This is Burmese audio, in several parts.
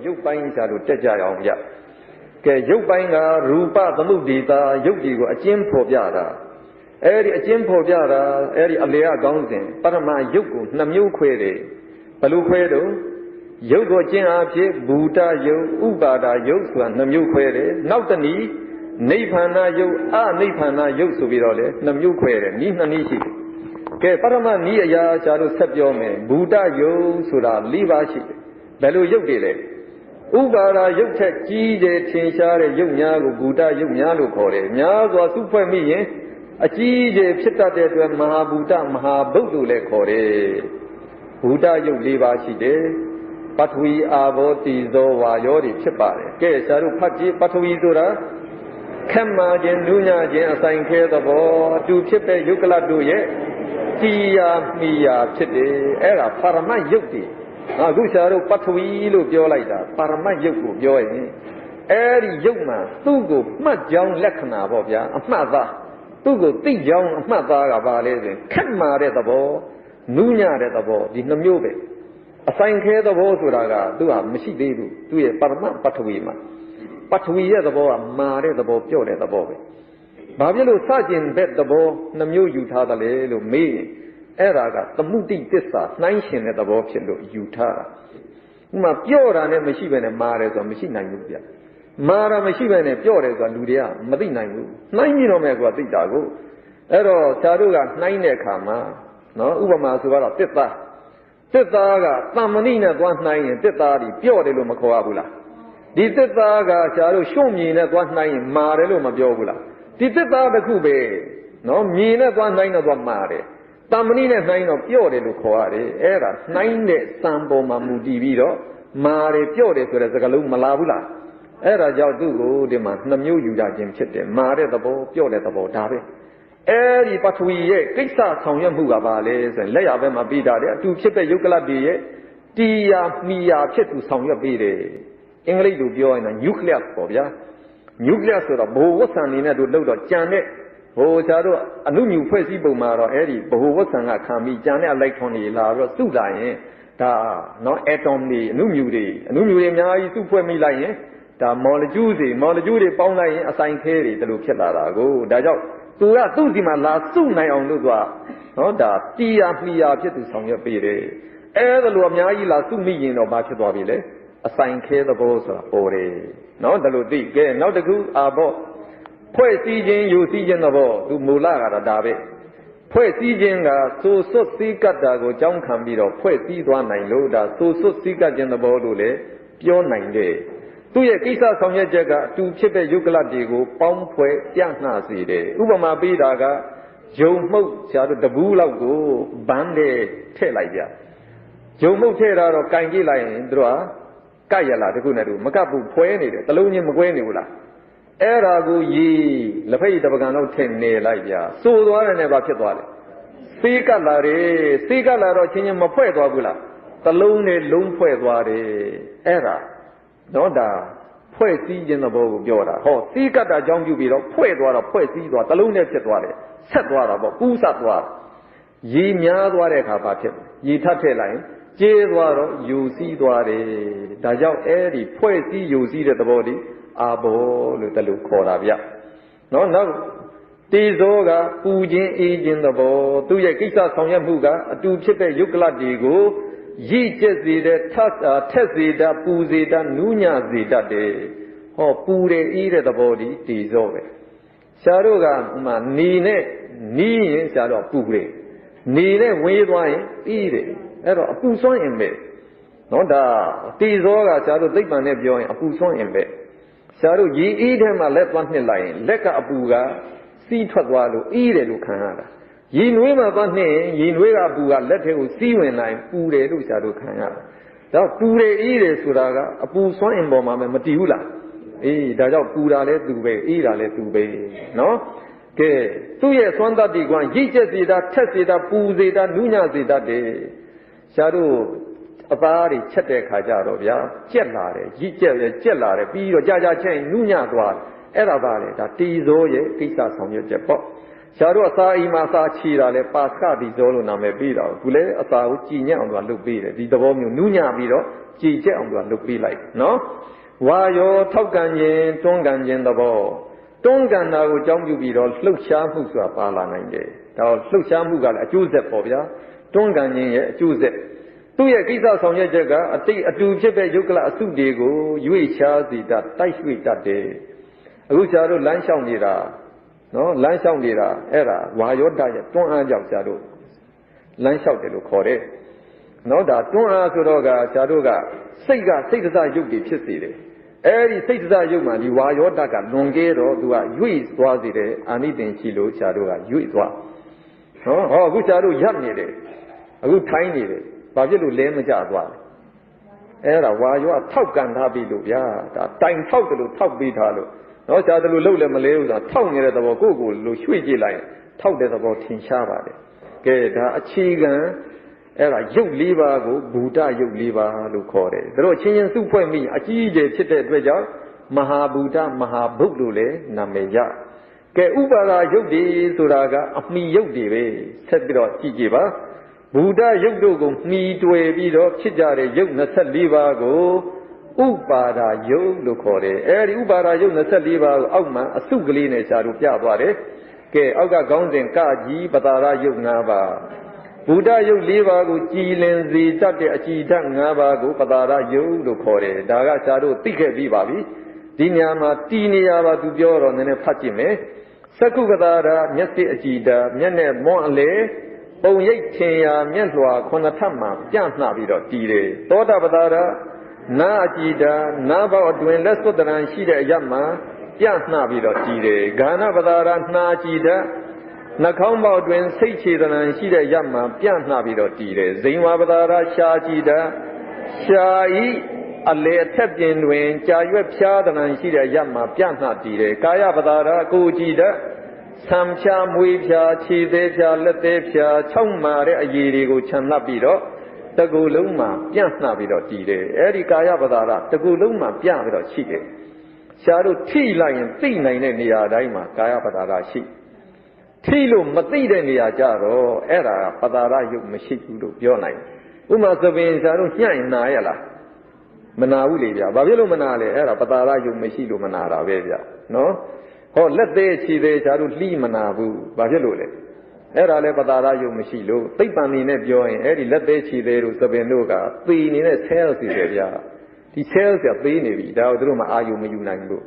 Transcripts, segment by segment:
ရုပ်ပိုင်းကြလို့တက်ကြရအောင်ဗျကဲရုပ်ပိုင်းကရူပသမုဒ္ဒေတာရုပ်ဒီကိုအကျဉ်းဖော်ပြတာအဲ့ဒီအကျဉ်းဖော်ပြတာအဲ့ဒီအလေအကောင်းစဉ်ပရမရုပ်ကိုနှစ်မျိုးခွဲတယ်ဘယ်လိုခွဲတော့ရုပ်ကိုကျင့်အားဖြင့်ဘူတရုပ်ဥပါဒရုပ်ဆိုတာနှစ်မျိုးခွဲတယ်နောက်တနည်းနိဗ္ဗာန်ရုပ်အနိဗ္ဗာန်ရုပ်ဆိုပြီးတော့လေနှစ်မျိုးခွဲတယ်နည်းနှစ်နည်းရှိတယ်ကဲပရမနည်းအရာကျတော့ဆက်ပြောမယ်ဘူတရုပ်ဆိုတာ၄ပါးရှိတယ်ဘယ်လိုရုပ်တွေလဲဥပါဒရုပ်ထက်ကြီးကျယ်ထင်ရှားတဲ့ရုပ်များကိုဘူတရုပ်များလို့ခေါ်တယ်များစွာစုဖွဲ့မိရင်အကြီးကျယ်ဖြစ်တတ်တဲ့အတွက်မဟာဘူတမဟာဗုဒ္ဓလို့လည်းခေါ်တယ်ဘူတရုပ်၄ပါးရှိတယ်ပထဝီအာဘောတိဇောဝါယောတွေဖြစ်ပါတယ်ကဲဆရာတို့ဖတ်ကြည့်ပထဝီဆိုတာခက်မှခြင်းနူးညံ့ခြင်းအဆိုင်ခဲသဘောအတူဖြစ်တဲ့ယုတ်ကလတို့ရဲ့တီယာမိယာဖြစ်တယ်အဲ့ဒါပါရမတ်ယုတ်တွေအခုဆရာတို့ပထဝီလို့ပြောလိုက်တာပါရမတ်ယုတ်ကိုပြောရင်အဲ့ဒီယုတ်မှာသူ့ကိုမှတ်ကြောင်းလက္ခဏာပေါ့ဗျာအမှတ်သားသူ့ကိုသိကြောင်းအမှတ်သားကပါလေဆိုခက်မှတဲ့သဘောနူးညံ့တဲ့သဘောဒီနှမျိုးပဲအဆိုင်ခဲသဘောဆိုတာကသူကမရှိသေးဘူးသူရဲ့ပါရမတ်ပထဝီမှာပထဝီရဲ့သဘောကမာတဲ့သဘောပြော့တဲ့သဘောပဲဘာဖြစ်လို့စကျင်တဲ့သဘောနှမျိုးယူထားတယ်လေလို့မေးရင်အဲ့ဒါကသမုဒိတစ္ဆာနှိုင်းရှင်တဲ့သဘောဖြစ်လို့ယူထားတာဥမာပြော့တာနဲ့မရှိဘဲနဲ့မာတယ်ဆိုတော့မရှိနိုင်ဘူးဗျမာတာမရှိဘဲနဲ့ပြော့တယ်ဆိုတာလူတွေကမသိနိုင်ဘူးနှိုင်းကြည့်တော့မယ်ကွာသိတာကိုအဲ့တော့ဆရာတို့ကနှိုင်းတဲ့အခါမှာနော်ဥပမာဆိုတော့တစ်သားကတမ္မဏိနဲ့သွားနှိုင်းရင်တစ်သားဒီပြော့တယ်လို့မခေါ်ရဘူးလားဒီတစ်သားကဆရာတို့ရှုံ့မြေနဲ့သွားနှိုင်းရင်မာတယ်လို့မပြောဘူးလားဒီတစ်သားတစ်ခုပဲနော်မြေနဲ့သွားနှိုင်းတော့သွားမာတယ်တမ္မဏိနဲ့နှိုင်းတော့ပြော့တယ်လို့ခေါ်ရတယ်အဲ့ဒါနှိုင်းတဲ့စံပေါ်မှာမူတည်ပြီးတော့မာတယ်ပြော့တယ်ဆိုတဲ့စကားလုံးမလာဘူးလားအဲ့ဒါကြောင့်သူ့ကိုဒီမှာနှစ်မျိုးယူရခြင်းဖြစ်တယ်မာတဲ့သဘောပြော့တဲ့သဘောဒါပဲအဲ့ဒီပထဝီရဲ့ကိစ္စဆောင်ရွက်မှုကပါလေဆိုရင်လက်ရဘက်မှာပြီးတာတဲ့အတူဖြစ်တဲ့ယုတ်ကလတ်တွေရဲ့တီယာမိယာဖြစ်သူဆောင်ရွက်ပေးတယ်အင်္ဂလိပ်လိုပြောရင်တော့ nucleus ပေါ့ဗျာ nucleus ဆိုတော့ဘိုးဝတ်ဆံနေနဲ့တို့လောက်တော့ကြံတဲ့ဟိုဆရာတို့အနုမြူဖွဲ့စည်းပုံမှာတော့အဲ့ဒီဘိုးဝတ်ဆံကခံပြီးကြံတဲ့အလိုက်ထွန်တွေလာပြီးတော့စုလာရင်ဒါနော် atom တွေအနုမြူတွေအများကြီးစုဖွဲ့မိလိုက်ရင်ဒါ molecule တွေပေါင်းလိုက်ရင်အဆိုင်ခဲတွေဒီလိုဖြစ်လာတာကိုဒါကြောင့်သူကသူ့ဒီမှာလာစုနိုင်အောင်လို့သူကနော်ဒါတီယာမိယာဖြစ်သူဆောင်ရွက်ပေးတယ်အဲ့ဒါလိုအများကြီးလာစုမိရင်တော့ဘာဖြစ်သွားပြီလဲအဆိုင်ခဲသဘောဆိုတာပေါ်တယ်နော်ဒါလိုသိကဲနောက်တစ်ခုအာဘောဖွဲ့စည်းခြင်းယူစည်းခြင်းသဘောသူမူလကတော့ဒါပဲဖွဲ့စည်းခြင်းကသို့စွတ်စည်းကတ်တာကိုကြောင်းခံပြီးတော့ဖွဲ့စည်းသွားနိုင်လို့ဒါသို့စွတ်စည်းကတ်ခြင်းသဘောလို့လည်းပြောနိုင်တယ်သူ့ရဲ့ကိစ္စဆောင်ရွက်ချက်ကအတူဖြစ်တဲ့ယုတ်ကလတ်တွေကိုပေါင်းဖွဲ့ပြနှစေတယ်ဥပမာပေးတာကဂျုံမှုတ်ဆရာတို့တဘူးလောက်ကိုဘန်းတဲ့ထည့်လိုက်ကြဂျုံမှုတ်ထည့်တာတော့ကင်ကြည့်လိုက်ရင်တို့ကကတ်ရလားတခုနဲ့တူမကပ်ဘူးဖွဲနေတယ်တလုံးချင်းမကွဲနေဘူးလားအဲ့ဒါကိုရေလက်ဖက်ရည်တပကံတော့ထည့်နေလိုက်ကြစိုးသွားတယ်နဲ့ဘာဖြစ်သွားလဲစေးကတ်လာတော့ချင်းချင်းမဖွဲ့သွားဘူးလားတလုံးနဲ့လုံးဖွဲ့သွားတယ်အဲ့ဒါတော့ဒါဖွဲ့စည်းခြင်းသဘောကိုပြောတာဟောစေးကတ်တာကြောင့်ပြုပြီးတော့ဖွဲ့သွားတော့ဖွဲ့စည်းသွားတလုံးနဲ့ဖြစ်သွားတယ်ဆက်သွားတာပေါ့ကူးဆက်သွားရေများသွားတဲ့အခါဘာဖြစ်ရေထပ်ထည့်လိုက်ရင်ကျေးသွားတော့ယူစည်းသွားတယ်ဒါကြောင့်အဲ့ဒီဖွဲ့စည်းယူစည်းတဲ့သဘောဒီအာဘောလို့တလူခေါ်တာဗျနော်နောက်တေဇောကပူခြင်းအေးခြင်းသဘောသူ့ရဲ့ကိစ္စဆောင်ရွက်မှုကအတူဖြစ်တဲ့ယုတ်ကလတ်တွေကိုရည်ကျက်စေတဲ့ထက်စေတတ်ပူစေတတ်နူးညံ့စေတတ်တယ်ဟောပူတယ်အေးတဲ့သဘောဒီတေဇောပဲဆရာတို့ကမှနေနဲ့နီးရင်ဆရာတို့ပူတယ်နေနဲ့ဝေးသွားရင်အေးတယ်အဲ့တော့အပူဆွမ်းရင်ပဲနော်ဒါတေဇောကဆရာတို့သိပ္ပံနဲ့ပြောရင်အပူဆွမ်းရင်ပဲဆရာတို့ရေအေးထဲမှာလက်သွားနှစ်လိုက်ရင်လက်ကအပူကစီးထွက်သွားလို့အေးတယ်လို့ခံရတာရေနွေးမှာသွားနှစ်ရင်ရေနွေးကအပူကလက်ထဲကိုစီးဝင်နိုင်ပူတယ်လို့ဆရာတို့ခံရတာဒါပူတယ်အေးတယ်ဆိုတာကအပူဆွမ်းအင်ပေါ်မှာမတည်ဘူးလားအေးဒါကြောင့်ပူတာလဲသူပဲအေးတာလဲသူပဲနော်ကဲသူ့ရဲ့စွမ်းတတ်ဒီကွာရိတ်ကျက်စေတာထက်စေတာပူစေတာနူးညံ့စေတတ်တယ်ဆရာတို့အသားတွေချက်တဲ့ခါကျတော့ဗျာကြက်လာတယ်ရိတ်ကျက်ရကြက်လာတယ်ပြီးတော့ကြာချက်နူးညံ့သွားအဲ့ဒါပါလေဒါတီဇောရဲ့ကိစ္စဆောင်ရွက်ချက်ပေါ့ဆရာတို့အစာအိမ်မှာစာချီတာလဲပါစကတီဇောလို့နာမည်ပေးတာကိုသူလည်းအစာကိုကြည်ညံ့အောင်လုပ်ပေးတယ်ဒီသဘောမျိုးနူးညံ့ပြီးတော့ ကြည်ကျက်အောင်သူကလုပ်ပြီးလိုက်နော်ဝါယောထောက်ကန်ခြင်းတွန်းကန်ခြင်းသဘောတွန်းကန်တာကိုအကြောင်းပြုပြီးတော့လှုပ်ရှားမှုဆိုတာပါလာနိုင်တယ်ဒါတော့လှုပ်ရှားမှုကလည်းအကျိုးဆက်ပေါ့ဗျာတွန်းကန်ခြင်းရဲ့အကျိုးဆက်သူ့ရဲ့ကိစ္စဆောင်ရွက်ချက်ကအတိတ်အတူဖြစ်တဲ့ယုတ်ကလအစုတွေကိုရွေ့ရှားစီတတ်တိုက်ရွေ့တတ်တယ်အခုဆရာတို့လမ်းလျှောက်နေတာနော်လမ်းလျှောက်နေတာအဲ့ဒါဝါယောဓာတ်ရဲ့တွန်းအားကြောင့်ဆရာတို့လမ်းလျှောက်တယ်လို့ခေါ်တယ်နော်ဒါတွန်းအားဆိုတော့ကဆရာတို့ကစိတ်တစရုပ်တွေဖြစ်စေတယ်အဲ့ဒီစိတ်တစရုပ်မှာဒီဝါယောဓာတ်ကလွန်ကဲတော့သူကရွေ့သွားစေတယ်အာနိသင်ရှိလို့ဆရာတို့ကရွေ့သွားနော်ဟောအခုဆရာတို့ရပ်နေတယ်အခုထိုင်းနေတယ်ဘာဖြစ်လို့လဲမကြသွားလဲအဲ့ဒါဝါယောထောက်ကန်ထားပြီလို့ဗျာဒါတိုင်ထောက်တယ်လို့ထောက်ပေးထားလို့နော်ဆရာတို့လှုပ်လည်းမလဲဘူးဆိုတာထောက်နေတဲ့သဘောကိုယ့်ကိုလိုရွှေ့ကြည့်လိုက်ထောက်တဲ့သဘောထင်ရှားပါတယ်ကဲဒါအခြေခံအဲ့ဒါရုပ်၄ပါးကိုဘူတရုပ်၄ပါးလို့ခေါ်တယ်ဒါတော့ချင်းချင်းစုဖွဲ့မိအကြီးအကျယ်ဖြစ်တဲ့အတွက်ကြောင့်မဟာဘူတမဟာဘုတ်လို့လည်းနာမည်ရကဲဥပါဒရုပ်တွေဆိုတာကအမိရုပ်တွေပဲဆက်ပြီးတော့ကြည့်ကြပါဘူတရုပ်တို့ကိုမှီတွေ့ပြီးတော့ဖြစ်ကြတဲ့ရုပ်24ပါးကိုဥပါဒယုတ်လို့ခေါ်တယ်အဲဒီဥပါဒယုတ်24ပါးကိုအောက်မှာအစုကလေးနဲ့ရှားလို့ပြသွားတယ်ကဲအောက်ကခေါင်းစဉ်ကကြီးပတာရယုတ်5ပါးဘုဒ္ဓယုတ်4ပါးကိုကြည်လင်စေတတ်တဲ့အကြည်ဓာတ်5ပါးကိုပတာရယုတ်လို့ခေါ်တယ်ဒါကရှားတို့သိခဲ့ပြီးပါပြီဒီညမှာတီနေရပါသူပြောတော့နည်းနည်းဖတ်ကြည့်မယ်သက္ကုပတာရမျက်စိအကြည်ဓာတ်မျက်နဲ့မွန်းအလေပုံရိပ်ထင်ရာမျက်လွှာ9ထပ်မှာပြန့်နှပြီးတော့တည်တယ်သောတာပတာရနာအကြည်ဓာတ်နာဘောအတွင်လက်စွပ်တရံရှိတဲ့အရမှာပြန့်နှပြီးတော့တည်တယ်ဂာနပတာရနှာအကြည်ဓာတ်နှာခေါင်းပေါက်တွင်စိတ်ခြေတရံရှိတဲ့ရမှာပြန့်နှပြီးတော့တည်တယ်ဇိမ်ဝပတာရရှားကြည်ဓာတ်ရှားဤအလေအထက်ပြင်တွင်ကြာရွက်ဖြားတရံရှိတဲ့ရမှာပြန့်နှတည်တယ်ကာယပတာရကိုကြည်ဓာတ်ဆံဖြာမွေးဖြာခြေသေးဖြာလက်သေးဖြာချောင်းမာတဲ့အရည်တွေကိုခြံနှပ်ပြီးတော့တကူလုံးမှာပြန့်နှပြီးတော့တည်တယ်အဲဒီကာယပတာရတကူလုံးမှာပြန့်ပြီးတော့ရှိတယ်ရှားတို့ထိလိုက်ရင်သိနိုင်တဲ့နေရာတိုင်းမှာကာယပတာရရှိထိလို့မသိတဲ့နေရာကြတော့အဲ့ဒါပတာရယုတ်မရှိဘူးလို့ပြောနိုင်ဥမာသပင်ရှားတို့ညှို့ရင်နာရလားမနာဘူးလေဗျာဘာဖြစ်လို့မနာလဲအဲ့ဒါပတာရယုတ်မရှိလို့မနာတာပဲဗျာနော်ဟောလက်သေးခြေသေးရှားတို့လှီးမနာဘူးဘာဖြစ်လို့လဲအဲ့ဒါလည်းပတာရယုတ်မရှိလို့သိပ္ပံနေနဲ့ပြောရင်အဲ့ဒီလက်သေးခြေသေးတို့သပင်တို့ကသေနေတဲ့ cell စီတယ်ဗျာဒီ cell ကသေနေပြီဒါတို့မှအာယုမယူနိုင်ဘူး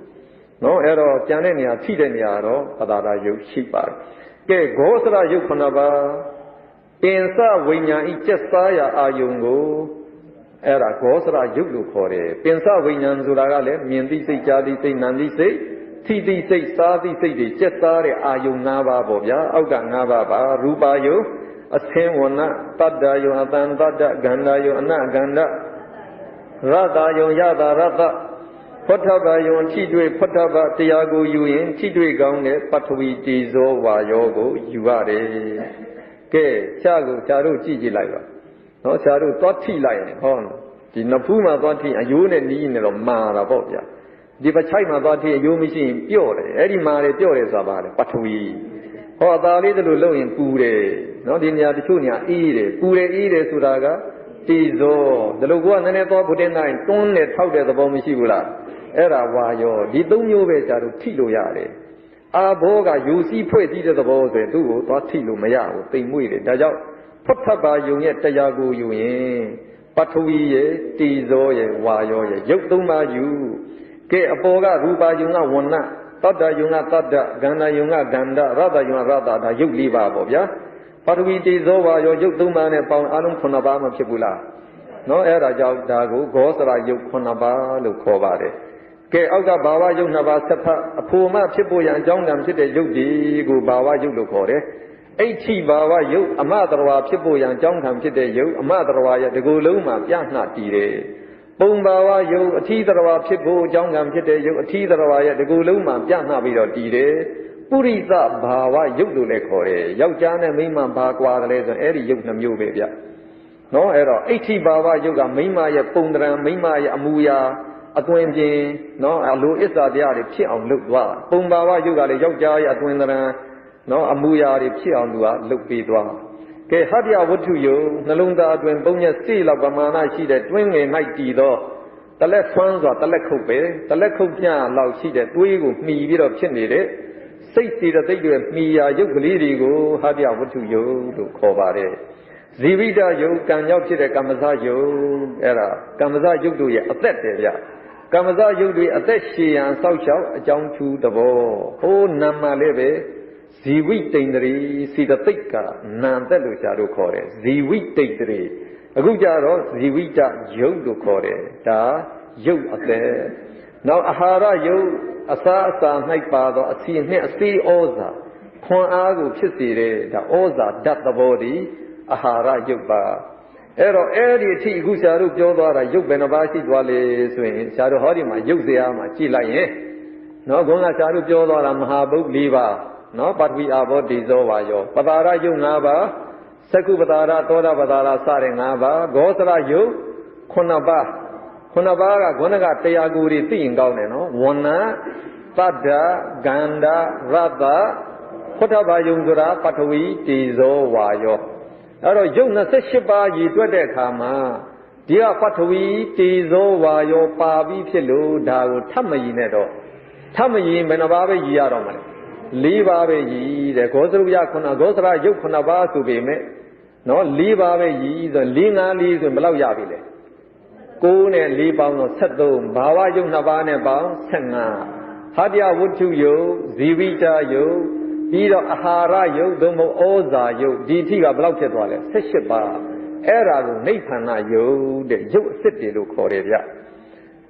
နော်အဲ့တော့ကြံတဲ့နေရာထိတဲ့နေရာတော့ပတာရယုတ်ရှိပါတယ်ကဲဂောစရယုတ်9ပါးပင်စဝိညာဉ်ဤကျက်စားရာအာယုံကိုအဲ့ဒါဂောစရယုတ်လို့ခေါ်တယ်ပင်စဝိညာဉ်ဆိုတာကလည်းမြင်သိစိတ်ကြားသိစိတ်နာမ်သိစိတ်ထိသိစိတ်စားသိစိတ်တွေကျက်စားတဲ့အာယုံ5ပါးပေါ့ဗျာအောက်က5ပါးပါရူပါယုံအသင်ဝဏတတ္တယုံအတန်တတ္တဂန္ဓာယုံအနဂန္ဓရတယုံယတာရတဖွထဘယုံထိတွေ့ဖွထဘတရားကိုယူရင်ထိတွေ့ကောင်းတဲ့ပထဝီတေဇောဝါယောကိုယူရတယ်ကဲဆရာတို့ကြည့်ကြည့်လိုက်ပါနော်ဆရာတို့သွားထိလိုက်ရင်ဟောဒီနဖူးမှာသွားထိအယိုးနဲ့နီးနေတော့မာတာပေါ့ဗျာဒီပချိုက်မှာသွားထိအယိုးမရှိရင်ပြော့တယ်အဲ့ဒီမာတယ်ပြော့တယ်ဆိုတာပါလေပထဝီဟောအသာလေးတလို့လုပ်ရင်ပူတယ်နော်ဒီနေရာတချို့နေရာအေးတယ်ပူတယ်အေးတယ်ဆိုတာကတေဇောဒီလိုကနည်းနည်းသွားဘုတင်တိုင်းတွန်းနဲ့ထောက်တဲ့သဘောမရှိဘူးလားအဲ့ဒါဝါယောဒီ၃မျိုးပဲကြာတို့ထိလို့ရတယ်အာဘောကယူစီးဖွဲ့စည်းတဲ့သဘောဆိုရင်သူ့ကိုသွားထိလို့မရဘူးတိမ်မွေ့တယ်ဒါကြောင့်ဖွတ်ထပ်ပါယုံရဲ့တရားကိုယူရင်ပထဝီရဲ့တေဇောရဲ့ဝါယောရဲ့ရုပ်၃ပါးယူကဲအပေါ်ကရူပါယုံကဝဏ္ဏတတ္တယုံကတတ္တဂန္ဓာယုံကဂန္ဓာရတယုံကရတဒါရုပ်၄ပါးပေါ့ဗျာပထဝီတေဇောဝါယောရုပ်၃ပါးနဲ့ပေါင်းအလုံး9ပါးမှဖြစ်ဘူးလားနော်အဲ့ဒါကြောင့်ဒါကိုဂောစရရုပ်9ပါးလို့ခေါ်ပါတယ်ကဲအောက်ကဘာဝရုပ်2ပါးဆက်ဖတ်အဖို့မှဖြစ်ဖို့ရန်အကြောင်းတံဖြစ်တဲ့ရုပ်ဒီကိုဘာဝရုပ်လို့ခေါ်တယ်အဋ္ဌိဘာဝရုပ်အမတရဝါဖြစ်ဖို့ရန်အကြောင်းတံဖြစ်တဲ့ရုပ်အမတရဝါရဲ့ဒီကိုယ်လုံးမှာပြနှတည်တယ်ပုံဘာဝရုပ်အဋ္ဌိတရဝါဖြစ်ဖို့အကြောင်းတံဖြစ်တဲ့ရုပ်အဋ္ဌိတရဝါရဲ့ဒီကိုယ်လုံးမှာပြနှပြီးတော့တည်တယ်ပုရိသဘာဝရုပ်လို့လည်းခေါ်တယ်ယောက်ျားနဲ့မိန်းမဘာကွာတယ်လဲဆိုရင်အဲ့ဒီရုပ်2မျိုးပဲဗျနော်အဲ့တော့အဋ္ဌိဘာဝရုပ်ကမိန်းမရဲ့ပုံတရံမိန်းမရဲ့အမူအရာအသွင်ပြင်နော်အလိုအစ္စာတရားတွေဖြစ်အောင်လုပ်သွားပုံဘာဝယုတ်ကလည်းယောက်ျားရဲ့အသွင်တရံနော်အမူအရာတွေဖြစ်အောင်သူကလုပ်ပေးသွားက ကဲဟာပြဝတ္ထုယုံနှလုံးသားအတွင်ပုံညက်စိလောက်ပမာဏရှိတဲ့တွင်းငယ်၌တည်သောတလက်ဆွမ်းစွာတလက်ခုတ်ပဲတလက်ခုတ်ပြလောက်ရှိတဲ့တွေးကိုမှီပြီးတော့ဖြစ်နေတဲ့စိတ်စေတသိက်တွေမှီရာယုတ်ကလေးတွေကိုဟာပြဝတ္ထုယုံလို့ခေါ်ပါတယ်ဇီဝိတယုတ်ကံရောက်ဖြစ်တဲ့ကမ္မဇယုတ်အဲ့ဒါကမ္မဇယုတ်တို့ရဲ့အသက်တယ်ဗျကမ္မဇယုတ်တွေအသက်ရှည်ရန်စောက်ရှောက်အကြောင်းထူးသဘောဟိုးနာမလေးပဲဇီဝိတိန်တရီစေတသိက်ကနာသက်လို့ရှားလို့ခေါ်တယ်ဇီဝိတိန်တရီအခုကြတော့ဇီဝိတယုတ်လို့ခေါ်တယ်ဒါယုတ်အသက်နောက်အာဟာရယုတ်အစာ၌ပါသောအစီနှင့်အစေးဩဇာခွန်အားကိုဖြစ်စေတဲ့ဒါဩဇာဓာတ်သဘောဒီအာဟာရယုတ်ပါအဲ့တော့အဲ့ဒီအထိအခုရှားတို့ပြောသွားတာယုတ်ဘယ်နှပါးရှိသွားလဲဆိုရင်ရှားတို့ဟောဒီမှာယုတ်စရာမှာကြည့်လိုက်ရင်နော်ခေါင်းကရှားတို့ပြောသွားတာမဟာဘုတ်၄ပါးနော်ပထဝီအာဘောတေဇောဝါယောပတာရယုတ်၅ပါးစကုပတာရသောတာပတာရစတဲ့၅ပါးဂောသရယုတ်9ပါးကခေါင်းကတရားကိုယ်တွေသိရင်ကောင်းတယ်နော်ဝဏ္ဏပတ္တဂန္ဓရတ္တဖုထဘာယုံဆိုတာပထဝီတေဇောဝါယောအဲ့တော့ယုတ်28ပါးရည်တွက်တဲ့အခါမှာဒီကပထဝီတေဇောဝါယောပါပြီးဖြစ်လို့ဒါကိုထပ်မရည်နဲ့တော့ထပ်မရည်ဘယ်နှပါးပဲရည်ရတော့မှာလဲ၄ပါးပဲရည်တဲ့ဂောသရုပယ9ဂောသရယုတ်9ပါးဆိုပေမဲ့နော်၄ပါးပဲရည်ဆို4 5 4ဆိုဘယ်လောက်ရပြီလဲ9နဲ့4ပေါင်းတော့73ဘာဝယုတ်2ပါးနဲ့ပေါင်း15ဟာပြဝတ္ထုယုတ်ဇီဝိတယုတ်ပြီးတော့အာဟာရယုတ်သို့မဟုတ်ဩဇာယုတ်ဒီအထိကဘယ်လောက်ဖြစ်သွားလဲ18ပါးအဲ့ဒါကိုနိဗ္ဗာန်ယုတ်တဲ့ယုတ်အစ်စ်တွေလို့ခေါ်တယ်ဗျ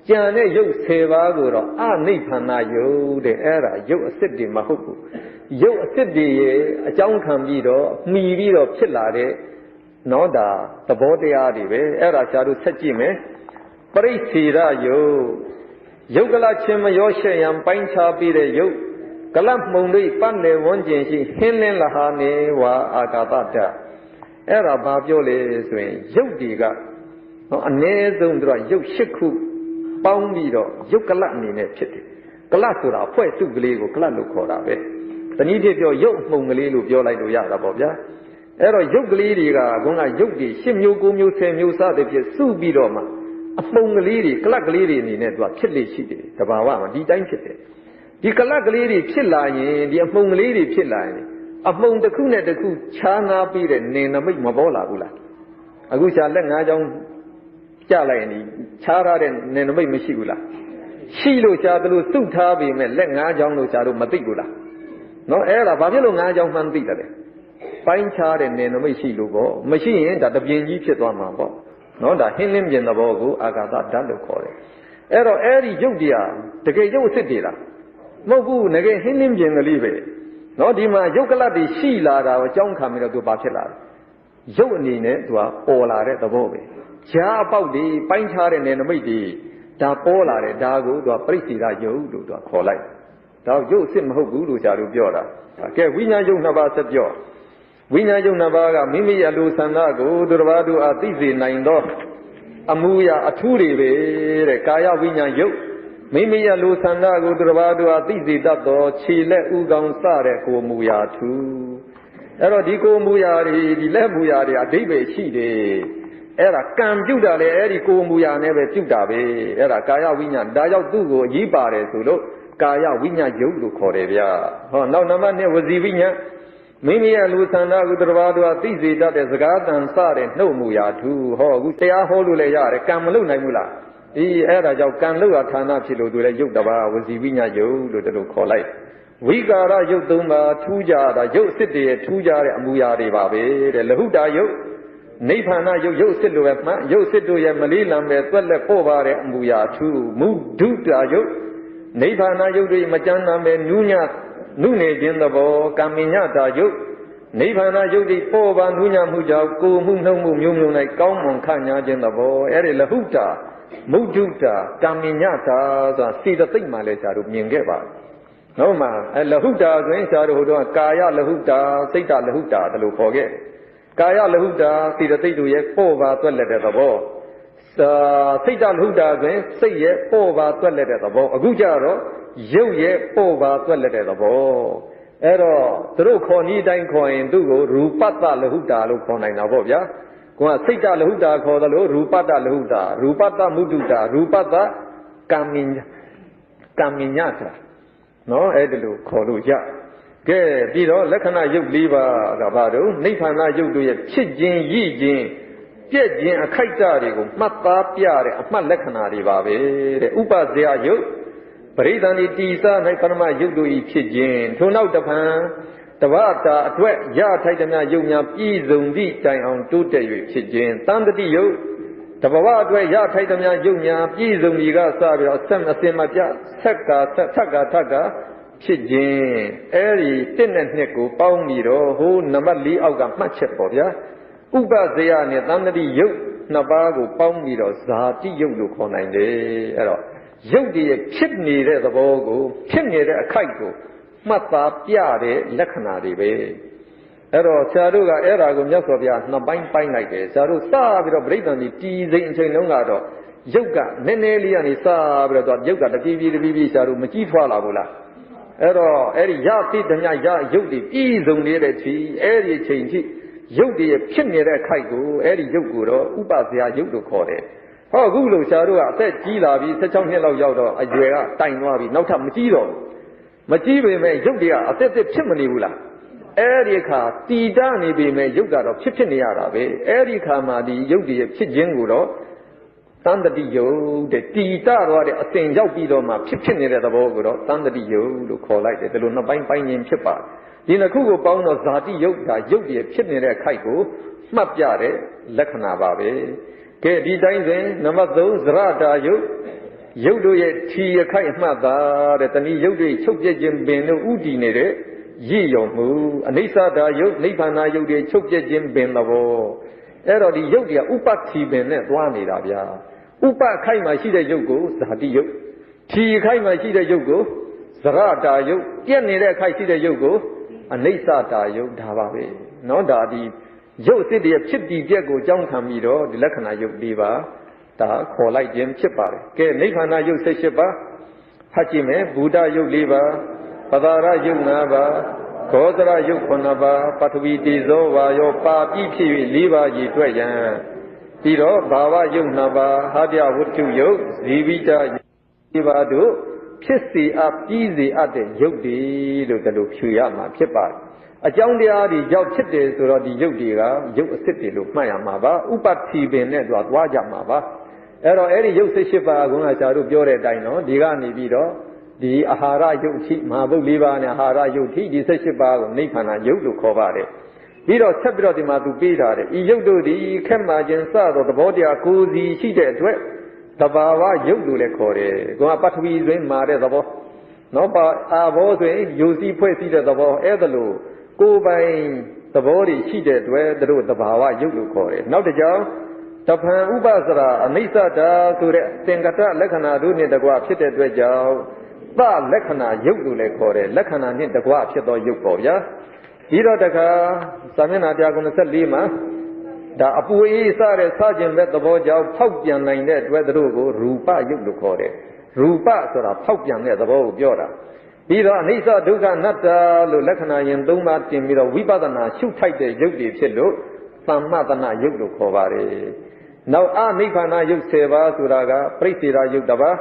ကြံတဲ့ယုတ်10ပါးကိုတော့အနိဗ္ဗာန်ယုတ်တဲ့အဲ့ဒါယုတ်အစ်စ်တွေမဟုတ်ဘူးယုတ်အစ်စ်တွေရဲ့အကြောင်းခံပြီးတော့မှီပြီးတော့ဖြစ်လာတဲ့နောတာသဘောတရားတွေပဲအဲ့ဒါရှားတို့ဆက်ကြည့်မယ်ပရိစ္ဆေရယုတ်ယုတ်ကလချင်းမရောရှက်ရန်ပိုင်းခြားပြီးတဲ့ယုတ်ကလပ်မှုန်တို့ပတ်လည်ဝန်းကျင်ရှိဟင်းလင်းလဟာနေဝါအာကာသတအဲ့ဒါဘာပြောလဲဆိုရင်ယုတ်တွေကအနည်းဆုံးတို့ကယုတ်8ခုပေါင်းပြီးတော့ယုတ်ကလပ်အနေနဲ့ဖြစ်တယ်ကလပ်ဆိုတာအဖွဲ့စုကလေးကိုကလပ်လို့ခေါ်တာပဲတနည်းဖြစ်ပြောယုတ်မှုန်ကလေးလို့ပြောလိုက်လို့ရတာပေါ့ဗျာအဲ့တော့ယုတ်ကလေးတွေကခုနကယုတ်တွေ10မျိုး9မျိုး10မျိုးစသဖြင့်စုပြီးတော့မှအမှုန်ကလေးတွေကလပ်ကလေးတွေအနေနဲ့သူကဖြစ်လေရှိတယ်တဘာဝမှာဒီတိုင်းဖြစ်တယ်ဒီကလပ်ကလေးတွေဖြစ်လာရင်ဒီအမှုန်ကလေးတွေဖြစ်လာရင်အမှုန်တစ်ခုနဲ့တစ်ခုခြားနာပြီးတဲ့နေနမိတ်မပေါ်လာဘူးလားအခုရှာလက်၅ချောင်းကြလိုက်ရင်ခြားထားတဲ့နေနမိတ်မရှိဘူးလားရှိလို့ရှာသူတို့စုထားပြီးမဲ့လက်၅ချောင်းလို့ရှာတို့မသိဘူးလားနော်အဲ့ဒါဘာဖြစ်လို့၅ချောင်းမှန်းသိတယ်လဲပိုင်းခြားတဲ့နေနမိတ်ရှိလို့ပေါ့မရှိရင်ဒါတပြင်းကြီးဖြစ်သွားမှာပေါ့နော်ဒါဟင်းလင်းပြင်သဘောကိုအာကာသဓာတ်လို့ခေါ်တယ်အဲ့တော့အဲ့ဒီယုတ်တရားတကယ်ယုတ်အစ်စ်တွေလားမဟုတ်ဘူးငကယ်ဟင်းလင်းပြင်ကလေးပဲနော်ဒီမှာယုတ်ကလတ်တွေရှိလာတာကိုအကြောင်းခံပြီးတော့သူဘာဖြစ်လာလဲယုတ်အနေနဲ့သူကပေါ်လာတဲ့သဘောပဲဂျားအပေါက်တွေပိုင်းခြားတဲ့နယ်နမိတ်တွေဒါပေါ်လာတယ်ဒါကိုသူကပရိစ္ဆေရယုတ်လို့သူကခေါ်လိုက်ဒါယုတ်အစ်စ်မဟုတ်ဘူးလို့ဂျာတို့ပြောတာကဲဝိညာဉ်ယုတ်2ပါးဆက်ပြောဝိညာဉ်ယုတ်2ပါးကမိမိရဲ့လူဆန္ဒကိုသူတစ်ပါးတို့အားသိစေနိုင်သောအမှုရာအထူးတွေပဲတဲ့ကာယဝိညာဉ်ယုတ်မိမိရဲ့လူဆန္ဒကိုသူတစ်ပါးတို့အားသိစေတတ်သောခြေလက်ဥကောင်းစတဲ့ကိုမူရာထူးအဲ့တော့ဒီကိုမူရာတွေဒီလက်မူရာတွေအဓိပ္ပာယ်ရှိတယ်အဲ့ဒါကံပြုတ်တာလေအဲ့ဒီကိုမူရာနဲ့ပဲပြုတ်တာပဲအဲ့ဒါကာယဝိညာဉ်ဒါကြောင့်သူ့ကိုအရေးပါတယ်ဆိုလို့ကာယဝိညာဉ်ယုတ်လို့ခေါ်တယ်ဗျဟောနောက်နံပါတ်2ဝစီဝိညာဉ်မိမိရဲ့လူဆန္ဒကိုသူတစ်ပါးတို့သိစေတတ်တဲ့စကားတန်စတဲ့နှုတ်မူရာထူးဟောအခုတရားဟောလို့လည်းရတယ်ကံမလုပ်နိုင်ဘူးလားအဲ့ဒါကြောင့်ကံလုပ်ရဌာနဖြစ်လို့သူလည်းယုတ်တပါးဝစီဝိညာဉ်ယုတ်လို့တို့ခေါ်လိုက်ဝိကာရယုတ်3ပါးထူးကြတာယုတ်အစ်စ်တွေထူးကြတဲ့အမူအရာတွေပါပဲတဲ့လဟုတာယုတ်နိဗ္ဗာန်ယုတ်ယုတ်အစ်စ်လိုပဲမှန်ယုတ်အစ်စ်တို့ရဲ့မလေးလံပဲတွက်လက်ပို့ပါတဲ့အမူအရာထူးမုဒုတာယုတ်နိဗ္ဗာန်ယုတ်တွေမကြမ်းတမ်းပဲနူးညံ့နုနေခြင်းသဘောကံမြညတာယုတ်နိဗ္ဗာန်ယုတ်တွေပို့ပါနူးညံ့မှုကြောင့်ကိုမှုနှုတ်မှုမျိုးမျိုး၌ကောင်းမွန်ခန့်ညာခြင်းသဘောအဲ့ဒီလဟုတာမုဒ္ဒတာကံမြညတာဆိုတာစေတသိက်မှလည်းရှားတို့မြင်ခဲ့ပါနော်မှာလဟုတာဆိုရင်ရှားတို့ဟိုတော့ကာယလဟုတာစိတ်တလဟုတာဒါလို့ခေါ်ခဲ့ကာယလဟုတာစေတသိက်တို့ရဲ့ပို့ပါတွက်လက်တဲ့သဘောစိတ်တလဟုတာဆိုရင်စိတ်ရဲ့ပို့ပါတွက်လက်တဲ့သဘောအခုကြတော့ရုပ်ရဲ့ပို့ပါတွက်လက်တဲ့သဘော အဲ့တော့သူတို့ခေါ်နည်းတိုင်းခေါ်ရင်သူ့ကိုရူပတ္တလဟုတာလို့ခေါ်နိုင်တာပေါ့ဗျာကိုကစိတ်တလဟုတာခေါ်တယ်လို့ရူပတ္တလဟုတာရူပတ္တမုဒ္ဒတာရူပတ္တကမ္မညတာနော်အဲ့ဒါလို့ခေါ်လို့ရကဲပြီးတော့လက္ခဏာယုတ်၄ပါးကဘာလို့နိဗ္ဗာန်ယုတ်တို့ရဲ့ဖြစ်ခြင်းရည်ခြင်းပြည့်ခြင်းအခိုက်အတန့်တွေကိုမှတ်သားပြတဲ့အမှတ်လက္ခဏာတွေပါပဲတဲ့ဥပဇေယယုတ်ပရိသန္တိတိစ၌ပရမယုတ်တို့ဤဖြစ်ခြင်းထိုနောက်တဖန်တဝတာအတွက်ရထိုက်သမျှယုတ်များပြည့်စုံသည့်တိုင်အောင်တိုးတက်၍ဖြစ်ခြင်းတန်တတိယုတ်တဘဝအတွက်ရထိုက်သမျှယုတ်များပြည့်စုံပြီကစပြီးတော့ဆက်မစင်မပြဆက်ကထက်ကဖြစ်ခြင်းအဲ့ဒီ1နဲ့2ကိုပေါင်းပြီးတော့ဟိုနံပါတ်4အောက်ကမှတ်ချက်ပေါ့ဗျာဥပဇေယနဲ့တန်တတိယုတ်နှစ်ပါးကိုပေါင်းပြီးတော့ဇာတိယုတ်လို့ခေါ်နိုင်တယ်အဲ့တော့ယုတ်တည်းဖြစ်နေတဲ့သဘောကိုဖြစ်နေတဲ့အခိုက်ကိုမှတ်သားပြတဲ့လက္ခဏာတွေပဲအဲ့တော့ဆရာတို့ကအဲ့ဒါကိုမြတ်စွာဘုရားနှစ်ပိုင်းပိုင်းလိုက်တယ်ဆရာတို့စပြီးတော့ပြိဿန်ဒီတီးစိမ်အချိန်လုံးကတော့ယုတ်ကနည်းနည်းလေးကနေစပြီးတော့ယုတ်ကတပြေးပြေးဆရာတို့မကြည့်ထွားလာဘူးလားအဲ့တော့အဲ့ဒီရသိတမျှရယုတ်တွေပြည်စုံနေတဲ့အချိန်အဲ့ဒီအချိန်ထိယုတ်တွေဖြစ်နေတဲ့အခိုက်ကိုအဲ့ဒီယုတ်ကိုတော့ဥပဇေယယုတ်လို့ခေါ်တယ်ဟောအခုလို့ဆရာတို့ကအသက်ကြီးလာပြီ16နှစ်လောက်ရောက်တော့အရွယ်ကတိုင်သွားပြီနောက်ထပ်မကြီးတော့မကြီးပေမဲ့ယုတ်တွေကအသက်ဖြစ်မနေဘူးလားအဲ့ဒီအခါတီတနေပေမဲ့ယုတ်ကတော့ဖြစ်နေရတာပဲအဲ့ဒီအခါမှာဒီယုတ်တွေဖြစ်ခြင်းကိုတော့တန်တတိယုတ်တဲ့တီတသွားတဲ့အစဉ်ရောက်ပြီးတော့မှဖြစ်နေတဲ့သဘောကိုတော့တန်တတိယုတ်လို့ခေါ်လိုက်တယ်ဒီလိုနှစ်ပိုင်းပိုင်းချင်းဖြစ်ပါဒီနှစ်ခုကိုပေါင်းတော့ဇာတိယုတ်ဒါယုတ်တွေဖြစ်နေတဲ့အခိုက်ကိုမှတ်ပြတဲ့လက္ခဏာပါပဲကဲဒီတိုင်းစဉ်နံပါတ်3ဇရတာယုတ်ယုတ်တို့ရဲ့ထီအခိုက်အမှတ်သာတဲ့တဏှိယုတ်တွေချုပ်ပြည့်ခြင်းပင်တို့ဥတည်နေတဲ့ရည်ယုံမှုအနိစ္စတာယုတ်နိဗ္ဗာန်ယုတ်တွေချုပ်ပြည့်ခြင်းပင်သဘောအဲ့တော့ဒီယုတ်တွေကဥပတိပင်နဲ့သွားနေတာဗျာဥပခိုက်မှာရှိတဲ့ယုတ်ကိုဇာတိယုတ်ထီခိုက်မှာရှိတဲ့ယုတ်ကိုဇရတာယုတ်ပြည့်နေတဲ့အခိုက်ရှိတဲ့ယုတ်ကိုအနိစ္စတာယုတ်ဒါပါပဲเนาะဒါဒီရုပ်အစစ်တည်းဖြစ်တည်ပြက်ကိုကြောင်းခံပြီးတော့ဒီလက္ခဏာရုပ်၄ပါးဒါခေါ်လိုက်ခြင်းဖြစ်ပါတယ်ကဲနိဗ္ဗာန်ရုပ်18ပါးဖတ်ကြည့်မယ်ဘုဒ္ဓရုပ်၄ပါးပဒါရရုပ်5ပါးဂောဇရရုပ်9ပါးပထဝီတေဇောဝါယောပါပိဖြစ်၍၄ပါးရည်တွက်ရန်ပြီးတော့ဘာဝရုပ်2ပါးဟာပြဝတ္ထုရုပ်ဇီဝိတ၄ပါးတို့ဖြစ်စေအပ်ပြီးစေအပ်တဲ့ရုပ်တွေလို့ဒါလိုဖြူရမှာဖြစ်ပါတယ်အကြောင်းတရားတွေကြောင့်ဖြစ်တယ်ဆိုတော့ဒီရုပ်တွေကရုပ်အစစ်တွေလို့မှတ်ရမှာပါဥပတိပင်နဲ့သွားကြမှာပါအဲ့တော့အဲ့ဒီရုပ်18ပါးကဆရာတို့ပြောတဲ့အတိုင်းနော်ဒီကနေပြီးတော့ဒီအာဟာရယုတ်ထိမဟာဘုတ်၄ပါးနဲ့အာဟာရယုတ်ထိဒီ18ပါးကိုနိဗ္ဗာန်ယုတ်လို့ခေါ်ပါတယ်ပြီးတော့ဆက်ပြီးတော့ဒီမှာသူပေးထားတယ်ဤယုတ်တို့ဒီခက်မှခြင်းစသောသဘောတရားကိုယ်စီရှိတဲ့အတွက်တဘာဝယုတ်လို့လည်းခေါ်တယ်ကိုကပထဝီဆိုရင်မာတဲ့သဘောနော်ပါအာဘောဆိုရင်ယုတ်စီဖွဲ့စည်းတဲ့သဘောအဲ့ဒါလို့ကိုယ်ပိုင်သဘောတွေရှိတဲ့အတွက်တို့သဘာဝယုတ်လို့ခေါ်တယ်နောက်တစ်ကြောင်တဖန်ဥပစရာအနိစ္စတာဆိုတဲ့သင်္ကတလက္ခဏာတို့နဲ့တကွဖြစ်တဲ့အတွက်ကြောင့်သလက္ခဏာယုတ်လို့လည်းခေါ်တယ်လက္ခဏာနဲ့တကွဖြစ်သောယုတ်ပေါ့ဗျာဒီတော့တခါသာမျက်နှာပြ94မှာဒါအပူအေးစတဲ့စခြင်းပဲသဘောကြောင့်ဖောက်ပြန်နိုင်တဲ့အတွက်တို့ကိုရူပယုတ်လို့ခေါ်တယ်ရူပဆိုတာဖောက်ပြန်တဲ့သဘောကိုပြောတာပြီးတော့အနိစ္စဒုက္ခအနတ္တလို့လက္ခဏာယင်၃ပါးတင်ပြီးတော့ဝိပဿနာရှုထိုက်တဲ့ယုတ်တွေဖြစ်လို့သမ္မတနာယုတ်လို့ခေါ်ပါတယ်။နောက်အနိဗ္ဗာန်ယုတ်10ပါးဆိုတာကပြိစ္ဆေရာယုတ်1ပါး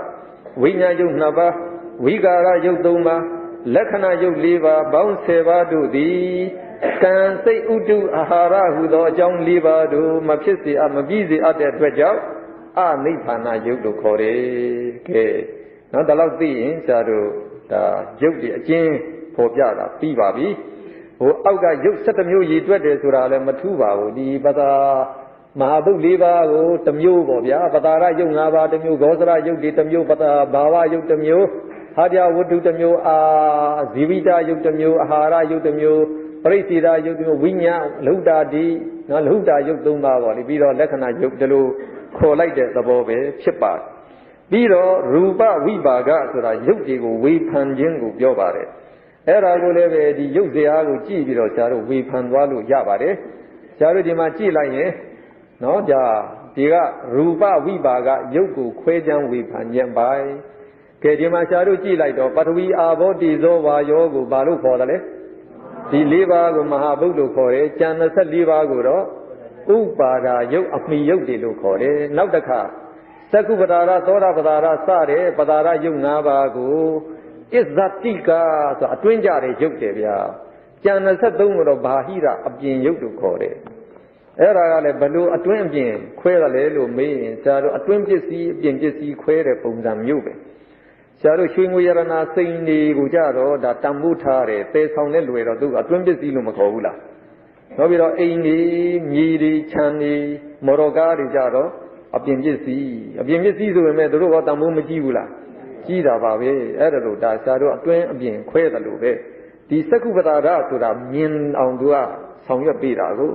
ဝိညာဉ်ယုတ်2ပါးဝိကာရယုတ်3ပါးလက္ခဏာယုတ်4ပါးပေါင်း10ပါးတို့သည်ကံစိတ်ဥတုအာဟာရဟူသောအကြောင်း4ပါးတို့မဖြစ်စေမပြည့်စေအပ်တဲ့အတွက်ကြောင့်အနိဗ္ဗာန်ယုတ်လို့ခေါ်တယ်။ကဲနော်ဒါတော့သိရင်ဆရာတို့ဒါရုပ်တွေအကျဉ်းပေါ်ပြတာပြီးပါပြီဟိုအောက်ကရုပ်17မျိုးရည်တွက်တယ်ဆိုတာလည်းမထူးပါဘူးဒီပဒါမဟာဘုတ်၄ပါးကိုတစ်မျိုးပေါ့ဗျာပဒါရရုပ်5ပါးတစ်မျိုးဂောဇရရုပ်တွေတစ်မျိုးပဒါဘာဝရုပ်တစ်မျိုးဟာပြဝတ္ထုတစ်မျိုးဇီဝိတရုပ်တစ်မျိုးအာဟာရရုပ်တစ်မျိုးပရိစ္ဆေရာရုပ်တစ်မျိုးဝိညာဉ်လဟုတာဒီနော်လဟုတာရုပ်3ပါးပေါ့လေပြီးတော့လက္ခဏာရုပ်ဒီလိုခေါ်လိုက်တဲ့သဘောပဲဖြစ်ပါတယ်ပြီးတော့ရူပဝိပါကဆိုတာရုပ်တွေကိုဝေဖန်ခြင်းကိုပြောပါတယ်အဲ့ဒါကိုလည်းပဲဒီရုပ်ဇာတ်ကိုကြည့်ပြီးတော့ဆရာတို့ဝေဖန်သွားလို့ရပါတယ်ဆရာတို့ဒီမှာကြည့်လိုက်ရင်နော်ဒါဒီကရူပဝိပါကရုပ်ကိုခွဲခြားဝေဖန်ခြင်းပိုင်းကဲဒီမှာဆရာတို့ကြည့်လိုက်တော့ပထဝီအာဘောတိဇောဝါယောကိုဘာလို့ခေါ်တယ်လဲ ဒီ၄ပါးကိုမဟာဘုတ်လို့ခေါ်တယ်ကျန်24ပါးကိုတော့ဥပါဒာယုတ်အမိယုတ်တွေလို့ခေါ်တယ်နောက်တစ်ခါသက္ကုပတာရသောတာပတာရစတဲ့ပတာရယုတ်၅ပါးကိုဣဇတိကဆိုအတွင်းကြတဲ့ယုတ်တယ်ဗျာကျန်23ကိုတော့ဘာဟိရအပြင်ယုတ်လို့ခေါ်တယ်အဲ့ဒါကလည်းဘလို့အတွင်းအပြင်ခွဲရလဲလို့မေးရင်ဆရာတို့အတွင်းပစ္စည်းအပြင်ပစ္စည်းခွဲတဲ့ပုံစံမျိုးပဲဆရာတို့ရွှေငွေရတနာစိန်တွေကိုကြတော့ဒါတန်ဖိုးထားတယ်သေဆောင်တဲ့လွယ်တော့သူအတွင်းပစ္စည်းလို့မခေါ်ဘူးလားနောက်ပြီးတော့အိမ်ကြီးမြေကြီးခြံကြီးမော်တော်ကားတွေကြတော့အပြင်ပစ္စည်းဆိုပေမဲ့တို့ကတန်ဖိုးမကြည့်ဘူးလားကြည့်တာပါပဲအဲ့ဒါလို့ဒါဆရာတို့အတွင်းအပြင်ခွဲတယ်လို့ပဲဒီသက္ကုပတာရဆိုတာမြင်အောင်သူကဆောင်ရွက်ပေးတာကို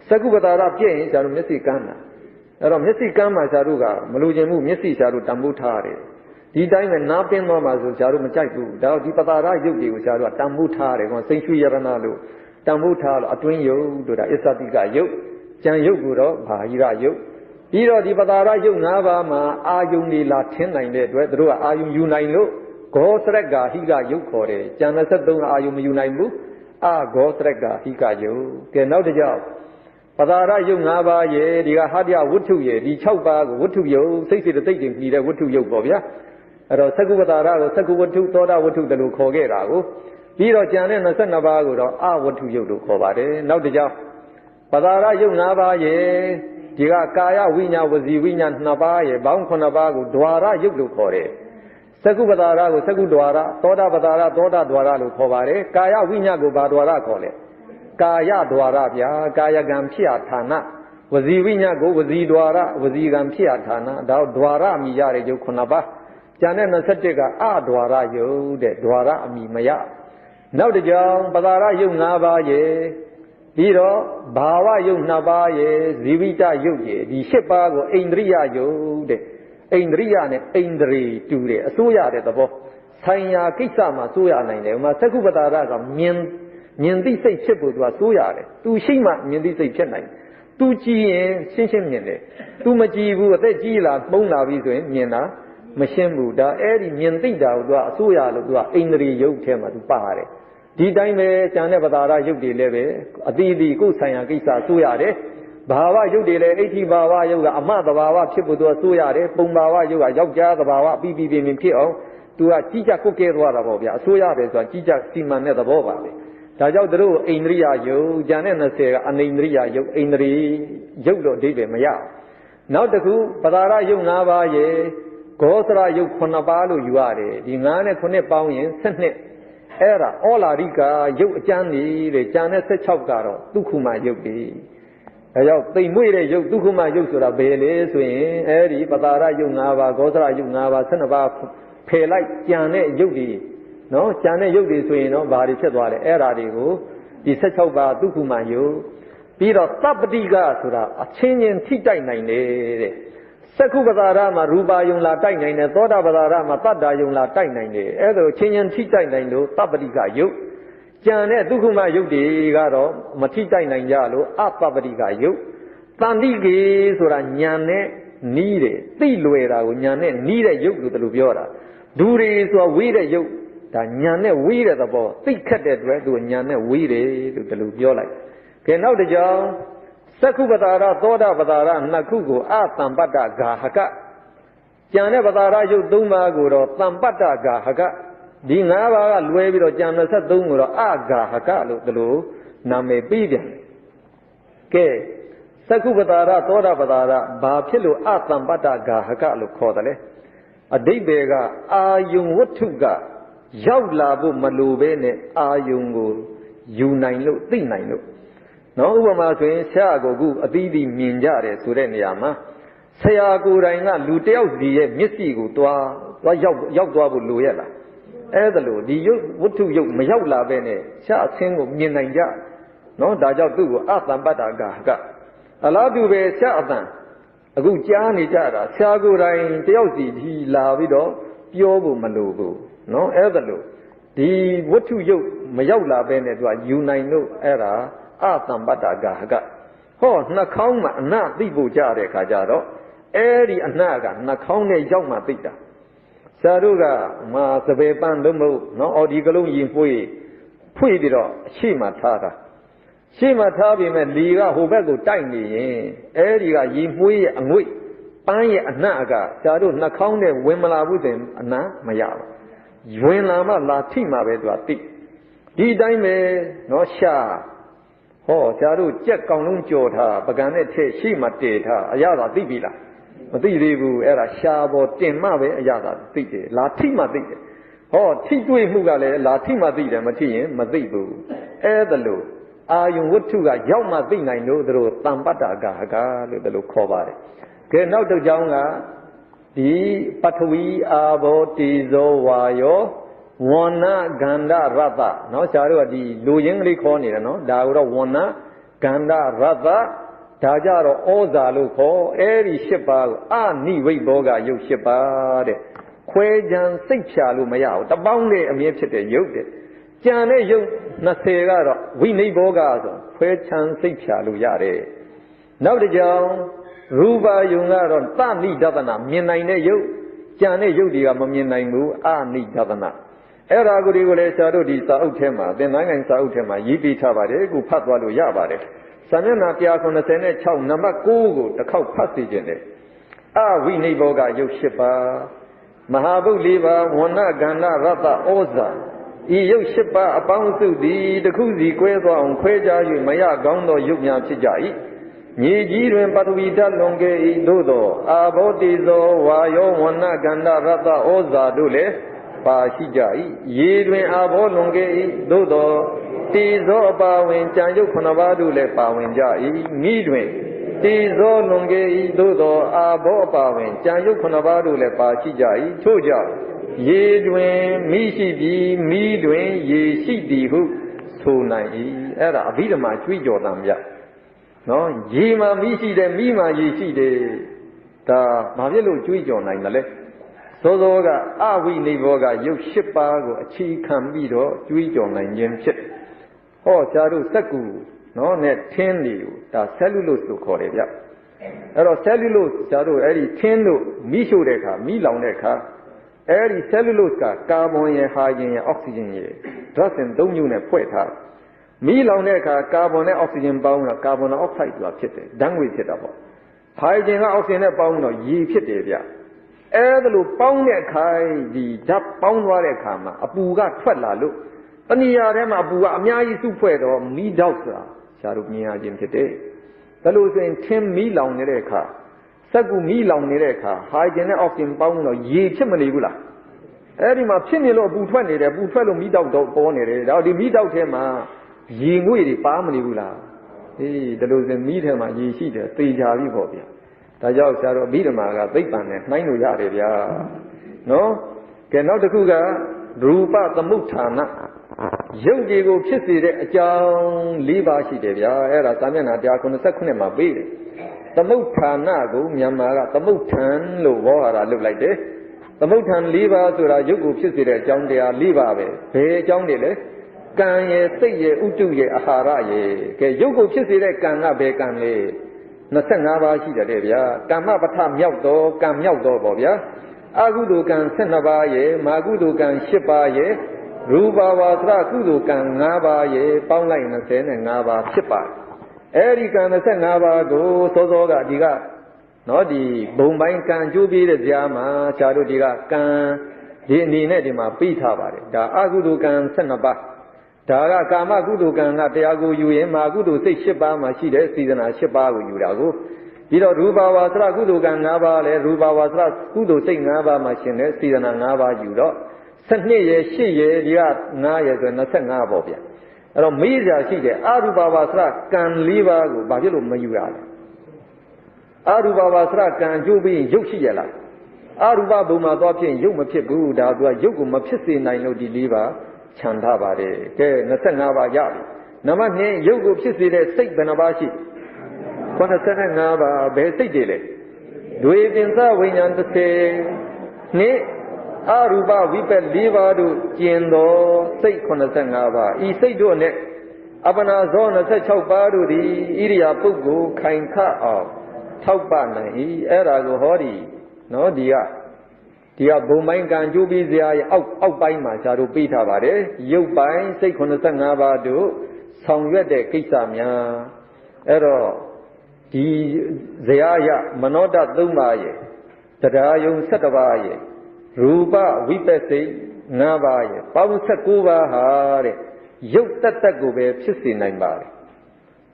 သက္ကုပတာရပြည့်ရင်ဆရာတို့မျက်စိကမ်းတာအဲ့တော့မျက်စိကမ်းမှာဆရာတို့ကမလိုချင်ဘူးမျက်စိဆရာတို့တန်ဖိုးထားတယ်ဒီတိုင်းပဲနားပင်းသွားမှဆိုဆရာတို့မကြိုက်ဘူးဒါတော့ဒီပတာရယုတ်တွေကိုဆရာတို့ကတန်ဖိုးထားတယ်ကွာစိတ်ရွှေရတနာလို့တန်ဖိုးထားလို့အတွင်းယုတ်တို့ဒါအစ္ဆတိကယုတ်ကြံယုတ်ကိုတော့ဘာဟိရယုတ်ပြီးတော့ဒီပတာရယုတ်၅ပါးမှာအာယုန်တွေလာထင်းနိုင်တဲ့အတွက်တို့ကအာယုန်ယူနိုင်လို့ဂောသရက္ကာဟိကယုတ်ခေါ်တယ်ကျန်23အာယုန်မယူနိုင်ဘူးအာဂောသရက္ကာဟိကယုတ်ကဲနောက်တစ်ကြောက်ပတာရယုတ်၅ပါးရဲ့ဒီကဟတ္တဝတ္ထုရဲ့ဒီ6ပါးကိုဝတ္ထုယုတ်စိတ်စေတသိက်တွေပြီးတဲ့ဝတ္ထုယုတ်ပေါ့ဗျာအဲ့တော့သက္ကုပတာရကိုသက္ကုဝတ္ထုသောတာဝတ္ထုတလို့ခေါ်ခဲ့တာကိုပြီးတော့ကျန်တဲ့22ပါးကိုတော့အဝတ္ထုယုတ်လို့ခေါ်ပါတယ်နောက်တစ်ကြောက်ပတာရယုတ်၅ပါးရဲ့ဒီကကာယဝိညာဝစီဝိညာ2ပါးရဲ့ဘောင်း9ပါးကိုဒွါရယုတ်လို့ခေါ်တယ်သက္ကုပတာရကိုသက္ကုဒွါရသောတာပတာရသောတာဒွါရလို့ခေါ်ပါတယ်ကာယဝိညာကိုဘာဒွါရခေါ်လဲကာယဒွါရဗျာကာယကံဖြစ်အဌာနဝစီဝိညာကိုဝစီဒွါရဝစီကံဖြစ်အဌာနဒါဒွါရအမိရတဲ့ယုတ်9ပါးကျန်တဲ့21ကအဒွါရယုတ်တဲ့ဒွါရအမိမရနောက်တစ်ကြောင်ပတာရယုတ်5ပါးရဲ့ပြီးတော့ဘာဝယုတ်2ပါးရဲ့ဇီဝိတယုတ်ရဲ့ဒီ10ပါးကိုအိန္ဒြိယယုတ်တဲ့အိန္ဒြိယနဲ့အိန္ဒြေတူတယ်အစိုးရတဲ့သဘောဆိုင်ရာကိစ္စမှာစိုးရနိုင်တယ်ဥမာသက္ကုပတာရကမြင်သိစိတ်ဖြစ်ဖို့သူကစိုးရတယ်သူရှိမှမြင်သိစိတ်ဖြစ်နိုင်သူကြည့်ရင်ရှင်းရှင်းမြင်တယ်သူမကြည့်ဘူးအသက်ကြီးလာပုံလာပြီဆိုရင်မြင်တာမရှင်းဘူးဒါအဲ့ဒီမြင်သိတာကိုသူကအစိုးရလို့သူကအိန္ဒြေယုတ်ထဲမှာသူပါတယ်ဒီတိုင်းပဲကျန်တဲ့ပတာရယုတ်တွေလည်းပဲအတိအသီကိုယ်ဆိုင်ရာကိစ္စစိုးရတယ်ဘာဝယုတ်တွေလည်းအဋ္ဌိဘာဝယုတ်ကအမတဘာဝဖြစ်ဖို့သူကစိုးရတယ်ပုံဘာဝယုတ်ကယောက်ျားသဘာဝပြီးပြင်းဖြစ်အောင်သူကကြီးကြပ်ကုတ်ကဲသွားတာပေါ့ဗျာအစိုးရတယ်ဆိုတာကြီးကြပ်စီမံတဲ့သဘောပါပဲဒါကြောင့်သူတို့အိန္ဒြိယယုတ်ကျန်တဲ့20ကအနိန္ဒြိယယုတ်အိန္ဒြေယုတ်တော့အဓိပ္ပာယ်မရနောက်တစ်ခုပတာရယုတ်5ပါးရဲ့ဂောသရယုတ်9ပါးလို့ယူရတယ်ဒီ9နဲ့9ပေါင်းရင်12အဲ့ဒါဩလာရိကယုတ်အကျမ်းနေတဲ့ကျန်တဲ့16ကတော့ဒုက္ခမယုတ်ပြီဒါကြောင့်တိမ်မွေ့တဲ့ယုတ်ဒုက္ခမယုတ်ဆိုတာဘယ်လဲဆိုရင်အဲ့ဒီပတာရယုတ်5ပါးဂောသရယုတ်5ပါး12ပါးဖယ်လိုက်ကျန်တဲ့ယုတ်တွေနော်ကျန်တဲ့ယုတ်တွေဆိုရင်တော့ဘာတွေဖြစ်သွားလဲအဲ့ဒါတွေကိုဒီ16ပါးဒုက္ခမယုတ်ပြီးတော့သပ္ပတိကဆိုတာအချင်းချင်းထိတိုက်နိုင်တယ်တဲ့သက္ကုပတာရမှာရူပါယုံလာတိုက်နိုင်တယ်သောတာပတာရမှာတတ္တာယုံလာတိုက်နိုင်တယ်အဲ့ဒါချင်းချင်းထိတိုက်နိုင်လို့သပ္ပတိကယုတ်ကြံတဲ့ဒုက္ခမယုတ်တွေကတော့မထိတိုက်နိုင်ကြလို့အပပ္ပတိကယုတ်တန်တိကေဆိုတာညာနဲ့နီးတယ်သိလွယ်တာကိုညာနဲ့နီးတဲ့ယုတ်လို့သူပြောတာဒူရီဆိုတာဝေးတဲ့ယုတ်ဒါညာနဲ့ဝေးတဲ့သဘောသိခတ်တဲ့အတွက်သူညာနဲ့ဝေးတယ်လို့သူပြောလိုက်ကဲနောက်တစ်ကြောင်သက္ကုပတာရသောတာပတာရ2ခုကိုအတံပတ္တဂါဟကကျန်တဲ့ပတာရယုတ်3ပါးကိုတော့တံပတ္တဂါဟကဒီ5ပါးကလွဲပြီးတော့ကျန်23ကိုတော့အဂါဟကလို့ဒီလိုနာမည်ပေးပြန်ကဲသက္ကုပတာရသောတာပတာရဘာဖြစ်လို့အတံပတ္တဂါဟကလို့ခေါ်တယ်လဲအဓိပ္ပာယ်ကအာယုံဝတ္ထုကရောက်လာဖို့မလိုဘဲနဲ့အာယုံကိုယူနိုင်လို့သိနိုင်လို့နော်ဥပမာဆိုရင်ဆရာကိုအခုအသီးသီးမြင်ကြတယ်ဆိုတဲ့နေရာမှာဆရာကိုယ်တိုင်ကလူတယောက်စီရဲ့မျက်စိကိုသွားရောက်သွားဖို့လိုရလားအဲ့ဒါလို့ဒီယုတ်ဝတ္ထုယုတ်မရောက်လာပဲနဲ့ဆရာအသင်းကိုမြင်နိုင်ကြနော်ဒါကြောင့်သူ့ကိုအတံပတ္တဂါဟကအလားတူပဲဆရာအတန်အခုကြားနေကြတာဆရာကိုယ်တိုင်တယောက်စီဒီလာပြီးတော့ပြောဖို့မလိုဘူးနော်အဲ့ဒါလို့ဒီဝတ္ထုယုတ်မရောက်လာပဲနဲ့သူကယူနိုင်လို့အဲ့ဒါအတံပတ္တဂါဟကဟောနှာခေါင်းမှာအနသိဖို့ကြတဲ့ခါကျတော့အဲ့ဒီအနကနှာခေါင်းနဲ့ရောက်မှသိတာဆရာတို့ကမာစပယ်ပန်းလို့မဟုတ်နော်အော်ဒီကလုံးရင်ပွေး ဖွင့်ပြီးတော့ရှေ့မှာထားတာရှေ့မှာထားပြီးမဲ့လီကဟိုဘက်ကိုတိုက်နေရင်အဲဒီကရီမွှေးရဲ့အငွေ့ပန်းရဲ့အနှံ့ကဆရာတို့နှာခေါင်းနဲ့ဝင်မလာဘူးဆိုရင်အနံ့မရဘူးဝင်လာမှလာထိမှပဲသူကသိဒီတိုင်းပဲနော်ရှာဟောဆရာတို့ကြက်ကောင်လုံးကြော်ထားပကံနဲ့ထည့်ရှေ့မှာတည်ထားအရသာသိပြီလားမသိသေးဘူးအဲ့ဒါရှာပေါ်တင်မှပဲအရသာသိတယ်လာထိမှသိတယ်ဟောထိတွေ့မှုကလည်းလာထိမှသိတယ်မထိရင်မသိဘူးအဲ့ဒါလို့အာယုံဝတ္ထုကရောက်မှသိနိုင်လို့တို့တမ္ပတ္တကာဟကလို့ဒါလို့ခေါ်ပါတယ်ကဲနောက်တစ်ကြောင်းကဒီပထဝီအာဘောတေဇောဝါယောဝဏ္ဏဂန္ဓရတ္တနော်ဆရာတို့ကဒီလူရင်းကလေးခေါ်နေတယ်နော်ဒါကတော့ဝဏ္ဏဂန္ဓရတ္တဒါကြတော့ဩဇာလို့ခေါ်အဲ့ဒီ၈ပါးကိုအနိဝိဘောကယုတ်၈ပါးတဲ့ခွဲခြမ်းစိတ်ဖြာလို့မရဘူးတပေါင်းနဲ့အမြဲဖြစ်တဲ့ယုတ်တဲ့ကြံတဲ့ယုတ်20ကတော့ဝိနိဘောကဆိုခွဲခြမ်းစိတ်ဖြာလို့ရတယ်နောက်တစ်ကြောင်းရူပယုံကတော့သနိဒသနာမြင်နိုင်တဲ့ယုတ်ကြံတဲ့ယုတ်တွေကမမြင်နိုင်ဘူးအနိဒသနာအဲ့ဒါကိုဒီကိုလည်းဆရာတို့ဒီစာအုပ်ထဲမှာသင်္นานစာအုပ်ထဲမှာရေးပေးထားပါတယ်အခုဖတ်သွားလို့ရပါတယ်စာမျက်နှာ186နံပါတ်9ကိုတစ်ခေါက်ဖတ်စီခြင်းတယ်အဝိနိဘောကယုတ်၈ပါးမဟာဗုဒ္ဓ၄ပါးဝဏ္ဏကန္နရတ္တဩဇာဤယုတ်၈ပါးအပေါင်းစုသည်တစ်ခုစီကွဲသွားအောင်ခွဲခြား၍မရကောင်းသောယုတ်များဖြစ်ကြ၏မြေကြီးတွင်ပထဝီဓာတ်လွန်ကဲ၏သို့သောအာဘောတေဇောဝါယောဝဏ္ဏကန္နရတ္တဩဇာတို့လည်းပါရှိကြ၏ရေတွင်အာဘောလွန်ကဲ၏သို့သောတေဇောအပါဝင်ကြံယုတ်9ပါးတို့လည်းပါဝင်ကြ၏မိတွင်တေဇောလွန်ကဲ၏သို့သောအာဘောအပါဝင်ကြံယုတ်9ပါးတို့လည်းပါရှိကြ၏ထို့ကြောင့်ရေတွင်မိရှိပြီးမိတွင်ရေရှိသည်ဟုဆိုနိုင်၏အဲ့ဒါအဘိဓမ္မာကျွေးကြော်တံမြတ်နော်ရေမှာမိရှိတယ်မိမှာရေရှိတယ်ဒါဘာဖြစ်လို့ကျွေးကြော်နိုင်တယ်လဲသောသောကအဝိနိဘောကယုတ်၈ပါးကိုအခြေခံပြီးတော့ကျွေးကြော်နိုင်ခြင်းဖြစ်ဟောဆရာတို့စက္ကူနော်နဲ့ထင်းတွေကိုဒါဆဲလူလို့ဆိုခေါ်တယ်ဗျအဲ့တော့ဆဲလူလို့ဆရာတို့အဲ့ဒီထင်းလို့မိရှို့တဲ့အခါမိလောင်တဲ့အခါအဲ့ဒီဆဲလူလို့ကကာဗွန်ရဲ့ဟာယင်ရဲ့အောက်ဆီဂျင်ရဲ့ဓာတ်စဉ်၃မျိုးနဲ့ဖွဲ့ထားမိလောင်တဲ့အခါကာဗွန်နဲ့အောက်ဆီဂျင်ပေါင်းတော့ကာဗွန်အောက်ဆိုက်ဆိုတာဖြစ်တယ်ဓာတ်ငွေဖြစ်တာပေါ့ဟာယင်ကအောက်ဆီဂျင်နဲ့ပေါင်းတော့ရေဖြစ်တယ်ဗျအဲ့ဒါလို့ပေါင်းတဲ့အခါဒီဓာတ်ပေါင်းသွားတဲ့အခါမှာအပူကထွက်လာလို့တဏှာထဲမှာအပူကအများကြီးစုဖွဲ့တော့မီးတောက်ဆိုတာဆရာတို့မြင်ရခြင်းဖြစ်တယ်ဒါလို့ဆိုရင်ထင်းမီးလောင်နေတဲ့အခါစက်ကူမီးလောင်နေတဲ့အခါဟာယင်နဲ့အောက်ဆီဂျင်ပေါင်းတော့ရေဖြစ်မနေဘူးလားအဲ့ဒီမှာဖြစ်နေလို့အပူထွက်နေတယ်အပူထွက်လို့မီးတောက်တော့ပေါ်နေတယ်ဒါဒီမီးတောက်ထဲမှာရေငွေ့တွေပါမနေဘူးလားအေးဒါလို့ဆိုမီးထဲမှာရေရှိတယ်သေချာပြီပေါ့ဗျာဒါကြောင့်ဆရာတို့အဘိဓမ္မာကသိပ္ပံနဲ့နှိုင်းလို့ရတယ်ဗျာနော်ကဲနောက်တစ်ခုကရူပသမုဋ္ဌာနရုပ်ဒီကိုဖြစ်စေတဲ့အကြောင်း၄ပါးရှိတယ်ဗျာအဲ့ဒါစာမျက်နှာ189မှာပေးတယ်သမုဋ္ဌာနကိုမြန်မာကသမုဋ္ဌံလို့ဝေါ်ဟာတာလုပ်လိုက်တယ်သမုဋ္ဌံ၄ပါးဆိုတာရုပ်ကိုဖြစ်စေတဲ့အကြောင်းတရား၄ပါးပဲဘယ်အကြောင်းတွေလဲကံရဲ့စိတ်ရဲ့ဥတုရဲ့အာဟာရရဲ့ကဲရုပ်ကိုဖြစ်စေတဲ့ကံကဘယ်ကံလဲ25ပါးရှိတယ်ဗျာကမ္မပဋ္ဌမြောက်တော့ကံမြောက်တော့ပေါ့ဗျာအကုသိုလ်ကံ12ပါးရဲ့မာကုသိုလ်ကံ10ပါးရဲ့ရူပဝါသရကုသိုလ်ကံ5ပါးရဲ့ပေါင်းလိုက်25ပါးဖြစ်ပါတယ်အဲ့ဒီကံ25ပါးကိုစောစောကဒီကနော်ဒီဘုံပိုင်းကံကျိုးပြီးတဲ့ကြားမှာဆရာတို့ဒီကကံဒီအနေနဲ့ဒီမှာပြီးထားပါတယ်ဒါအကုသိုလ်ကံ12ပါးဒါကကာမကုသိုလ်ကံကတရားကိုယူရင်မာကုသိုလ်စိတ်10ပါးမှာရှိတဲ့စေတနာ10ပါးကိုယူတာကိုပြီးတော့ရူပဝါသရကုသိုလ်ကံ5ပါးလဲရူပဝါသရကုသိုလ်စိတ်5ပါးမှာရှင်တဲ့စေတနာ5ပါးယူတော့12ရဲ့8ရဲ့ဒီက9ရဲ့ဆို25ပေါ့ဗျအဲ့တော့မေးကြရှိတယ်အရူပဝါသရကံ4ပါးကိုဘာဖြစ်လို့မယူရလဲအရူပဝါသရကံကျိုးပြီးရုပ်ရှိရလားအရူပဘုံမှာသွားဖြစ်ရုပ်မဖြစ်ဘူးဒါကရုပ်ကိုမဖြစ်စေနိုင်လို့ဒီ4ပါးခြံထားပါတယ်ကဲ25ပါးရပြီနံပါတ်2ရုပ်ကိုဖြစ်စေတဲ့စိတ်ဘယ်နှပါးရှိ85ပါးဘယ်စိတ်တွေလဲဒွေပင်စဝိညာဉ်30နှစ်အရူပဝိပက်4ပါးတို့ကျင်သောစိတ်85ပါးဤစိတ်တို့နဲ့အပနာဇော26ပါးတို့သည်ဣရိယာပုဂ္ဂိုလ်ခိုင်ခအောင်ထောက်ပနိုင်၏အဲ့ဒါကိုဟောဒီနော်ဒီက ဒီကဘုံပိုင်းကံကျိုးပြီးစရာရဲ့အောက်ပိုင်းမှာဆရာတို့ပြီးထားပါတယ်ရုပ်ပိုင်းစိတ်85ပါးတို့ဆောင်ရွက်တဲ့ကိစ္စများအဲ့တော့ဒီဇရာယမနောတ3ပါးရဲ့တရားယုံ17ပါးရဲ့ရူပဝိပဿိ5ပါးရဲ့ပေါင်း19ပါးဟာတဲ့ရုပ်တက်ကိုပဲဖြစ်စေနိုင်ပါတယ်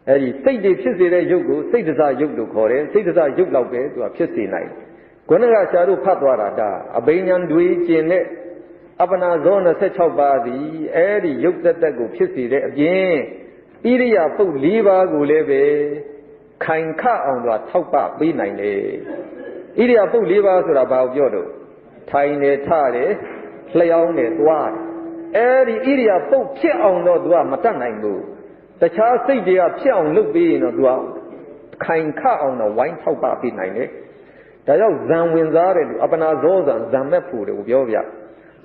အဲ့ဒီစိတ်တွေဖြစ်စေတဲ့ရုပ်ကိုစိတ်တစားရုပ်လို့ခေါ်တယ်စိတ်တစားရုပ်လောက်ပဲသူကဖြစ်စေနိုင်ခုနကဆရာတို့ဖတ်သွားတာဒါအဘိညာဉ်တွေကျင်တဲ့အပနာဇော26ပါးသည်အဲ့ဒီရုပ်တက်ကိုဖြစ်စေတဲ့အပြင်ဣရိယာပုတ်4ပါးကိုလည်းပဲခိုင်ခအောင်သာထောက်ပပေးနိုင်တယ်ဣရိယာပုတ်4ပါးဆိုတာဘာကိုပြောတော့ထိုင်နေထတယ်လျှောင်းနေသွားတယ်အဲ့ဒီဣရိယာပုတ်ဖြစ်အောင်တော့သူကမတတ်နိုင်ဘူးတခြားစိတ်တွေကဖြစ်အောင်လုပ်ပေးရင်တော့သူကခိုင်ခအောင်တော့ဝိုင်းထောက်ပပေးနိုင်တယ်ဒါကြောင့်ဇံဝင်စားတယ်လို့အပနာဇောဇံဇံမဲ့ဖို့လို့ပြောပြ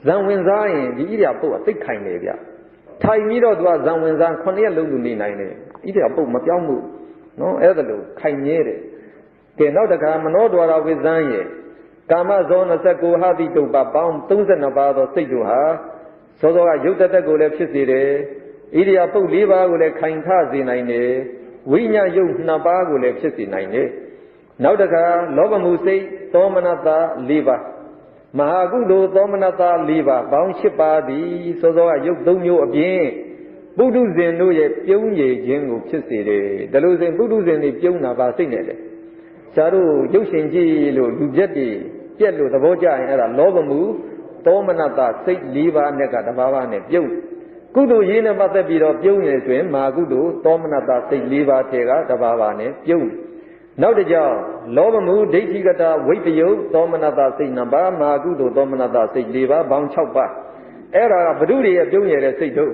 ဇံဝင်စားရင်ဒီဣရိယာပုတ်ကသိခိုင်တယ်ဗျထိုင်ပြီးတော့သူကဇံဝင်စား9ရက်လုံးသူနေနိုင်တယ်ဣရိယာပုတ်မပြောင်းဘူးနော်အဲ့ဒါလို့ခိုင်မြဲတယ်ကဲနောက်တစ်ခါမနောဒွါရဝိဇံရဲ့ကာမဇော29ဟာတိတုပ္ပပေါင်း32ပါးသောစိတ်တို့ဟာစောစောကရုပ်တက်ကိုလည်းဖြစ်စေတယ်ဣရိယာပုတ်4ပါးကိုလည်းခိုင်ခစေနိုင်တယ်ဝိညာဉ်ရုပ်2ပါးကိုလည်းဖြစ်စေနိုင်တယ်နောက်တစ်ခါလောဘမှုစိတ်သောမနတ4ပါးမဟာကုသိုလ်သောမနတ4ပါးပေါင်း8ပါးသည်စောစောကရုပ်3မျိုးအပြင်ပုထုဇဉ်တို့ရဲ့ပြုံးရည်ခြင်းကိုဖြစ်စေတယ်ဒါလို့ဆိုရင်ပုထုဇဉ်တွေပြုံးတာပါစိတ်နဲ့လေဆရာတို့ရုပ်ရှင်ကြည့်လို့လူပြက်တွေပြက်လို့သဘောကျရင်အဲ့ဒါလောဘမှုသောမနတစိတ်4ပါးနဲ့ကတပါးပါးနဲ့ပြုံးကုသိုလ်ရေးနဲ့ပတ်သက်ပြီးတော့ပြုံးရဆိုရင်မဟာကုသိုလ်သောမနတစိတ်4ပါးထဲကတပါးပါးနဲ့ပြုံးနောက်တစ်ကြောင်လောဘမှုဒိဋ္ဌိကတဝိပယုတ်သောမနတစိတ်2ပါးမဟာကုသိုလ်သောမနတစိတ်4ပါးပေါင်း6ပါးအဲ့ဒါကဘုဒ္ဓတွေရဲ့ပြုံးရတဲ့စိတ်တို့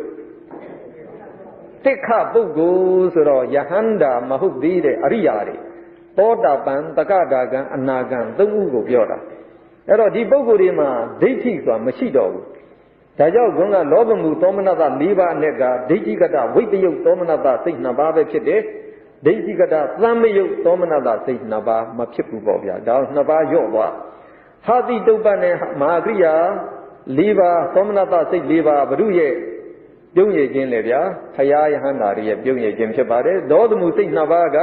တိခပုဂ္ဂိုလ်ဆိုတော့ယဟန္တာမဟုတ်သေးတဲ့အရိယာတွေသောတာပန်တက္ကတာကံအနာကံ3ခုကိုပြောတာအဲ့တော့ဒီပုဂ္ဂိုလ်တွေမှာဒိဋ္ဌိဆိုတာမရှိတော့ဘူးဒါကြောင့်ဘုန်းကလောဘမှုသောမနတ4ပါးနဲ့ကဒိဋ္ဌိကတဝိပယုတ်သောမနတစိတ်2ပါးပဲဖြစ်တယ်ဒိဋ္ဌိကတသံမယုတ်သောမနတစိတ်2ပါးမဖြစ်ဘူးပေါ့ဗျာဒါ2ပါးညော့သွားဟာတိတုပ္ပနဲ့မဟာကရိယာ4ပါးသောမနတစိတ်4ပါးဘုရုရဲ့ပြုံးရည်ခြင်းလေဗျာဖရာယဟန္တာရဲ့ပြုံးရည်ခြင်းဖြစ်ပါတယ်ဒေါသမှုစိတ်2ပါးက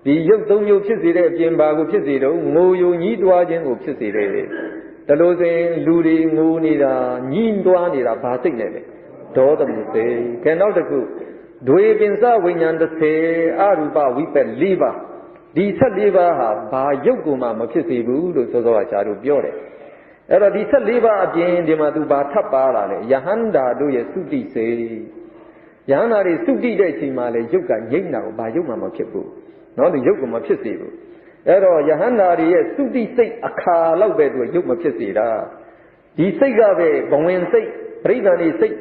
ဒီရုပ်3မျိုးဖြစ်စေတဲ့အပြင်ပါကိုဖြစ်စေတော့ငိုယုံညှိတွားခြင်းကိုဖြစ်စေတယ်ဒါလို့ဆိုရင်လူတွေငိုနေတာညှိတွားနေတာဘာစိတ်နဲ့လဲဒေါသမှုစိတ်ကဲနောက်တစ်ခုဒွေပင်စဝိညာဉ်30အရူပဝိပက်4ပါးဒီ14ပါးဟာဘာရုပ်ကိုမှမဖြစ်စေဘူးလို့စောစောကဆရာတို့ပြောတယ်အဲ့တော့ဒီ14ပါးအပြင်ဒီမှာသူဘာထပ်ပါလာလဲယဟန္တာတို့ရဲ့သုတိစေယဟန္တာတွေသုတိတဲ့အချိန်မှာလေရုပ်ကငြိမ့်တာကိုဘာရုပ်မှမဖြစ်ဘူးနော်ဒီရုပ်ကမဖြစ်စေဘူးအဲ့တော့ယဟန္တာတွေရဲ့သုတိစိတ်အခါလောက်ပဲသူရုပ်မဖြစ်စေတာဒီစိတ်ကပဲဘဝင်စိတ်ပရိသန္တိစိတ်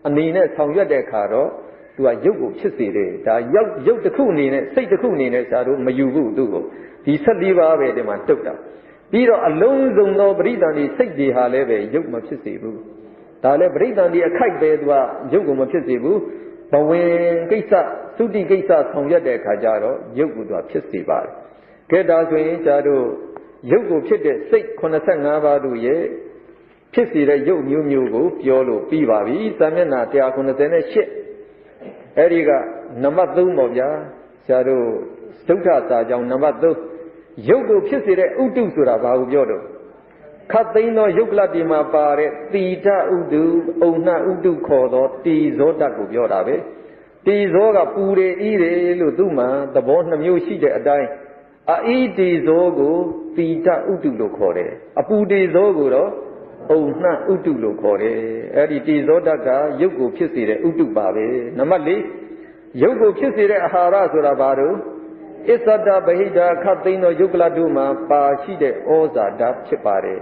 အနေနဲ့ဆောင်ရွက်တဲ့အခါတော့သူကရုပ်ကိုဖြစ်စေတယ်ဒါရုပ်တစ်ခုအနေနဲ့စိတ်တစ်ခုအနေနဲ့ဆရာတို့မယူဘူးသူ့ကိုဒီ14ပါးပဲဒီမှာတုတ်တာပြီးတော့အလုံးစုံသောပရိသန္တိစိတ်တွေဟာလည်းပဲရုပ်မဖြစ်စေဘူးဒါလည်းပရိသန္တိအခိုက်ပဲသူကရုပ်ကိုမဖြစ်စေဘူးဘဝင်ကိစ္စသုတိကိစ္စဆောင်ရွက်တဲ့အခါကျတော့ရုပ်ကိုသူကဖြစ်စေပါတယ်ကဲဒါဆိုရင်ဆရာတို့ရုပ်ကိုဖြစ်တဲ့စိတ်85ပါးတို့ရဲ့ဖြစ်စေတဲ့ရုပ်မျိုးမျိုးကိုပြောလို့ပြီးပါပြီစာမျက်နှာ198အဲ့ဒီကနံပါတ်3ပေါ့ဗျာဆရာတို့ဒုက္ခစာကြောင့်နံပါတ်3ရုပ်ကိုဖြစ်စေတဲ့ဥတုဆိုတာဘာကိုပြောတော့ခတ်သိမ်းသောရုပ်ကလတ်ဒီမှာပါတဲ့တိထဥတုအုံနှဥတုခေါ်သောတိဇောတတ်ကိုပြောတာပဲတိဇောကပူတယ်ဤတယ်လို့သူ့မှာသဘော2မျိုးရှိတဲ့အတိုင်းအိတိဇောကိုတိထဥတုလို့ခေါ်တယ်အပူတိဇောကိုတော့အုံနှဥတုလို့ခေါ်တယ်အဲ့ဒီတိဇောတတ်ကရုပ်ကိုဖြစ်စေတဲ့ဥတုပါပဲနံပါတ်4ရုပ်ကိုဖြစ်စေတဲ့အာဟာရဆိုတာဘာလို့အစ္ဆဒဗဟိတခတ်သိမ်းသောယုတ်ကလတို့မှာပါရှိတဲ့ဩဇာဓာတ်ဖြစ်ပါတယ်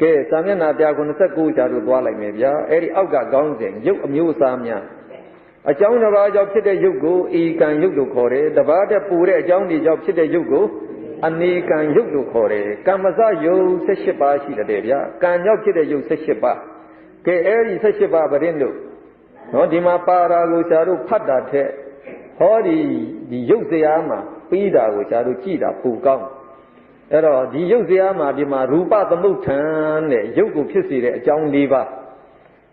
ကဲစာမျက်နှာ199ကြာတို့သွားလိုက်မယ်ဗျာအဲ့ဒီအောက်ကခေါင်းစဉ်ယုတ်အမျိုးအစားများအကြောင်းတစ်ပါးကြောင့်ဖြစ်တဲ့ယုတ်ကိုဧကံယုတ်လို့ခေါ်တယ်တစ်ပါးတည်းပူတဲ့အကြောင်းတွေကြောင့်ဖြစ်တဲ့ယုတ်ကိုအနေကံယုတ်လို့ခေါ်တယ်ကမ္မစယုတ်18ပါးရှိတယ်ဗျာကံကြောင့်ဖြစ်တဲ့ယုတ်18ပါးကဲအဲ့ဒီ18ပါးဗရင်တို့နော်ဒီမှာပါရာကိုဆရာတို့ဖတ်တာထက်ဟောဒီရုပ်စရာမှာပြီးတာကိုဆရာတို့ကြည့်တာပိုကောင်း အဲ့တော့ဒီရုပ်တရားမှာဒီမှာရူပသမုဋ္ဌာန်တဲ့ရုပ်ကိုဖြစ်စေတဲ့အကြောင်း၄ပါး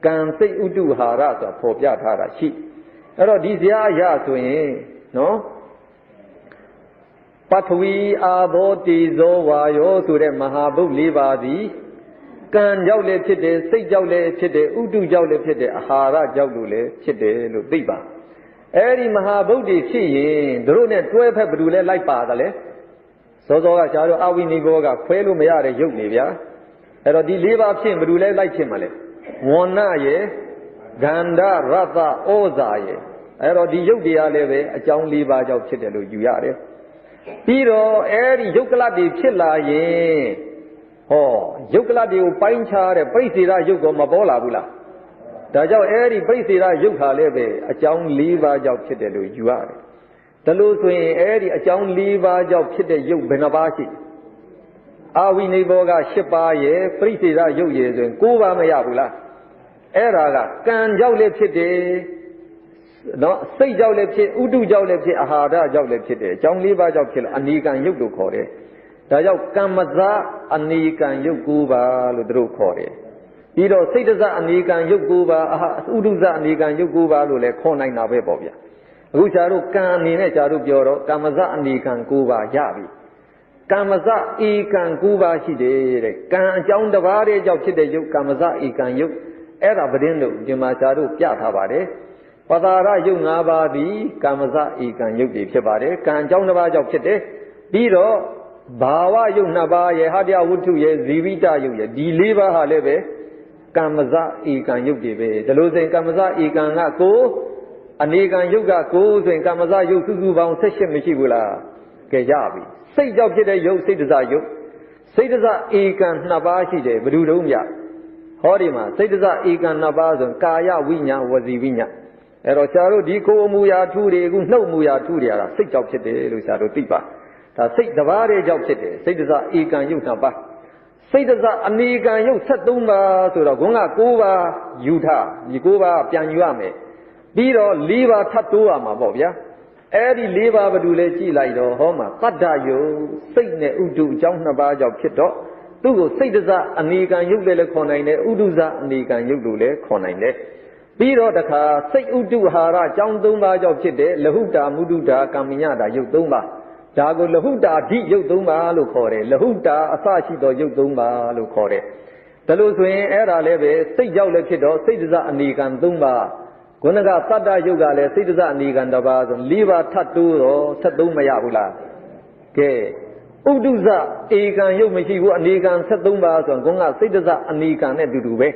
ကံစိတ်ဥတုဟာရဆိုတာဖော်ပြထားတာရှိအဲ့တော့ဒီဇာအရဆိုရင်နော်ပထဝီအာဘောတေဇောဝါယောဆိုတဲ့မဟာဘုတ်၄ပါးသည်ကံကြောင့်လည်းဖြစ်တယ်စိတ်ကြောင့်လည်းဖြစ်တယ်ဥတုကြောင့်လည်းဖြစ်တယ်အာဟာရကြောင့်လည်းဖြစ်တယ်လို့သိပါအဲ့ဒီမဟာဘုတ်တွေဖြစ်ရင်တို့နဲ့တွဲဖက်ဘယ်သူလဲလိုက်ပါတယ်လေစောစောကရှားတော့အဝိနိဘောကခွဲလို့မရတဲ့ရုပ်နေဗျာအဲ့တော့ဒီ၄ပါးဖြစ်ဘယ်သူလဲလိုက်ဖြစ်မှာလဲဝဏ္ဏရဲ့ဂန္ဓရတ္တဩဇာရဲ့အဲ့တော့ဒီရုပ်တရားလည်းပဲအကြောင်း၄ပါးကြောင့်ဖြစ်တယ်လို့ယူရတယ်ပြီးတော့အဲ့ဒီယုတ်ကလတ်တွေဖြစ်လာရင်ဟောယုတ်ကလတ်တွေကိုပိုင်းခြားတဲ့ပြိစေရယုတ်ကောမပေါ်လာဘူးလားဒါကြောင့်အဲ့ဒီပြိစေရယုတ်ခါလည်းပဲအကြောင်း၄ပါးကြောင့်ဖြစ်တယ်လို့ယူရတယ်ဒါလို့ဆိုရင်အဲ့ဒီအကြောင်း၄ပါးကြောင့်ဖြစ်တဲ့ယုတ်ဘယ်နှပါးရှိအာဝိနိဘောက၈ပါးရဲ့ပြိစေရယုတ်ရဲ့ဆိုရင်၉ပါးမရဘူးလားအဲ့ဒါကကံကြောင့်လည်းဖြစ်တယ်နော်စိတ်ကြောင့်လည်းဖြစ်ဥတုကြောင့်လည်းဖြစ်အာဟာရကြောင့်လည်းဖြစ်တယ်အကြောင်း၄ပါးကြောင့်ဖြစ်လို့အနိကံယုတ်လို့ခေါ်တယ်ဒါကြောင့်ကမ္မဇအနိကံယုတ်၉ပါးလို့သူတို့ခေါ်တယ်ပြီးတော့စိတ်တဇအနိကံယုတ်၉ပါးဥတုဇအနိကံယုတ်၉ပါးလို့လည်းခေါ်နိုင်တာပဲပေါ့ဗျာအခုฉာတို့ကံအနေနဲ့ฉာတို့ပြောတော့ကမ္မဇအနိကံ၉ပါးရပြီကမ္မဇဧကံ၉ပါးရှိတယ်တဲ့ကံအကြောင်းတစ်ပါးတည်းကြောင့်ဖြစ်တဲ့ယုတ်ကမ္မဇဧကံယုတ်အဲ့ဒါပဒင်းတို့ဒီမှာฉာတို့ပြထားပါတယ်ပတာရယုတ်၅ပါးသည်ကမ္မဇဧကံယုတ်တွေဖြစ်ပါတယ်ကံအကြောင်းတစ်ပါးကြောင့်ဖြစ်တယ်ပြီးတော့ဘာဝယုတ်2ပါးရဲ့ဟာတယဝတ္ထုရဲ့ဇီဝိတယုတ်ရဲ့ဒီ၄ပါးဟာလည်းပဲကမ္မဇဧကံယုတ်တွေပဲဒါလို့ဆိုရင်ကမ္မဇဧကံကကိုအနေကံယုတ်ကကိုဆိုရင်ကမ္မဇယုတ်စုစုပေါင်း18မရှိဘူးလားကဲရပြီစိတ်ကြောင့်ဖြစ်တဲ့ယုတ်စိတ်တဇယုတ်စိတ်တဇဧကံ2ပါးရှိတယ်ဘယ်သူတုံးမြဟောဒီမှာစိတ်တဇဧကံ2ပါးဆိုရင်ကာယဝိညာဝစီဝိညာအဲ့တော့ဆရာတို့ဒီကိုယ်အမူအရာထူတွေအခုနှုတ်အမူအရာထူတွေကစိတ်ကြောင့်ဖြစ်တယ်လို့ဆရာတို့သိပါဒါစိတ်တစ်ပါးတည်းကြောင့်ဖြစ်တယ်စိတ်တဇဧကံယုတ်2ပါးစိတ်တဇအနေကံယုတ်73ပါးဆိုတော့ဘုန်းက9ပါးယူထားဒီ9ပါးပြန်ယူရမယ်ပြီးတော့4ပါးထပ်တိုးရမှာပေါ့ဗျာအဲ့ဒီ4ပါးဘယ်သူလဲကြည့်လိုက်တော့ဟောမှာတတ္တယုတ်စိတ်နဲ့ဥတုအကြောင်း2ပါးကြောင့်ဖြစ်တော့သူ့ကိုစိတ်တဇအနေကံယုတ်လည်းခေါ်နိုင်တယ်ဥတုဇအနေကံယုတ်လို့လည်းခေါ်နိုင်တယ်ပြီးတော့တခါစိတ်ဥတုဟာရအကြောင်း3ပါးကြောင့်ဖြစ်တယ်လဟုတာမုဒုတာကမ္မညတာယုတ်3ပါးဒါကိုလဟုတာဓိယုတ်3ပါးလို့ခေါ်တယ်လဟုတာအစရှိသောယုတ်3ပါးလို့ခေါ်တယ်ဒါလို့ဆိုရင်အဲ့ဒါလည်းပဲစိတ်ကြောင့်လည်းဖြစ်တော့စိတ်တဇအနေကံ3ပါးခုနကသတ္တယုတ်ကလည်းစိတ်တဇအနေကံ1ပါးဆို4ပါးထပ်တိုးတော့73မရဘူးလားကဲဥဒုဇဧကံယုတ်မရှိဘူးအနေကံ73ပါးဆိုရင်ခုနကစိတ်တဇအနေကံနဲ့တူတူပဲ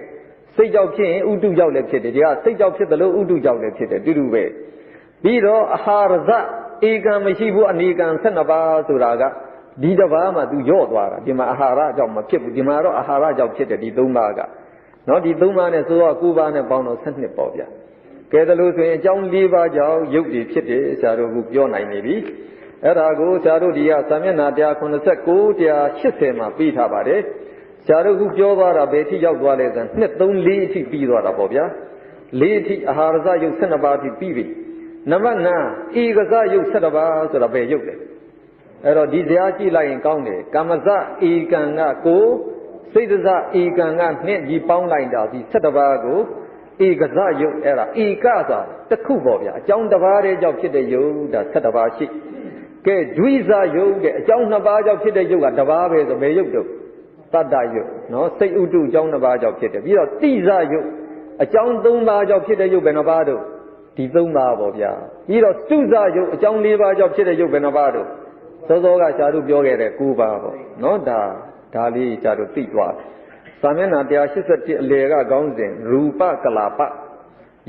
စိတ်ကြောင့်ဖြစ်ရင်ဥတုကြောင့်လည်းဖြစ်တယ်ဒီကစိတ်ကြောင့်ဖြစ်တယ်လို့ဥတုကြောင့်လည်းဖြစ်တယ်တူတူပဲပြီးတော့အာဟာရဇဧကံမရှိဘူးအနေကံ12ပါးဆိုတာကဒီတစ်ပါးမှသူညော့သွားတာဒီမှာအာဟာရကြောင့်မဖြစ်ဘူးဒီမှာတော့အာဟာရကြောင့်ဖြစ်တယ်ဒီ3ပါးကနော်ဒီ3ပါးနဲ့ဆိုတော့9ပါးနဲ့ပေါင်းတော့12ပေါ့ဗျာကဲဒါလို့ဆိုရင်အကြောင်း4ပါးကြောင့်ယုတ်တွေဖြစ်တယ်ဆရာတို့ကပြောနိုင်နေပြီအဲ့ဒါကိုဆရာတို့ဒီကစာမျက်နှာ189 180မှာပြီးထားပါတယ်ဆရာတို့ကပြောသွားတာဘယ်ထိရောက်သွားလဲဆိုရင်2 3 4အထိပြီးသွားတာပေါ့ဗျာ4အထိအာဟာရဇယုတ်12ပါးအထိပြီးပြီနံပါတ်5ဧကဇယုတ်17ပါးဆိုတာဘယ်ယုတ်လဲအဲ့တော့ဒီဇာကြည့်လိုက်ရင်ကောင်းတယ်ကမ္မဇဧကံကကိုစိတ်တဇဧကံက2ကြီးပေါင်းလိုက်တာဒီ17ပါးကိုဧကဇယုတ်အဲ့ဒါဧကဆိုတာတစ်ခုပေါ့ဗျာအကြောင်းတစ်ပါးတည်းကြောင့်ဖြစ်တဲ့ယုတ်ဒါ17ပါးရှိကဲဒွိဇယုတ်တဲ့အကြောင်း2ပါးကြောင့်ဖြစ်တဲ့ယုတ်ကတစ်ပါးပဲဆိုဘယ်ယုတ်တော့တတ္တယုတ်နော်စိတ်ဥတုအကြောင်း2ပါးကြောင့်ဖြစ်တယ်ပြီးတော့တိဇယုတ်အကြောင်း3ပါးကြောင့်ဖြစ်တဲ့ယုတ်ဘယ်နှပါးတော့ဒီ3ပါးပေါ့ဗျာပြီးတော့စုဇယုတ်အကြောင်း4ပါးကြောင့်ဖြစ်တဲ့ယုတ်ဘယ်နှပါးတော့စောစောကဆရာတို့ပြောခဲ့တဲ့9ပါးပေါ့နော်ဒါလေးဆရာတို့သိသွားစာမျက်နှာ181အလယ်ကခေါင်းစဉ်ရူပကလာပ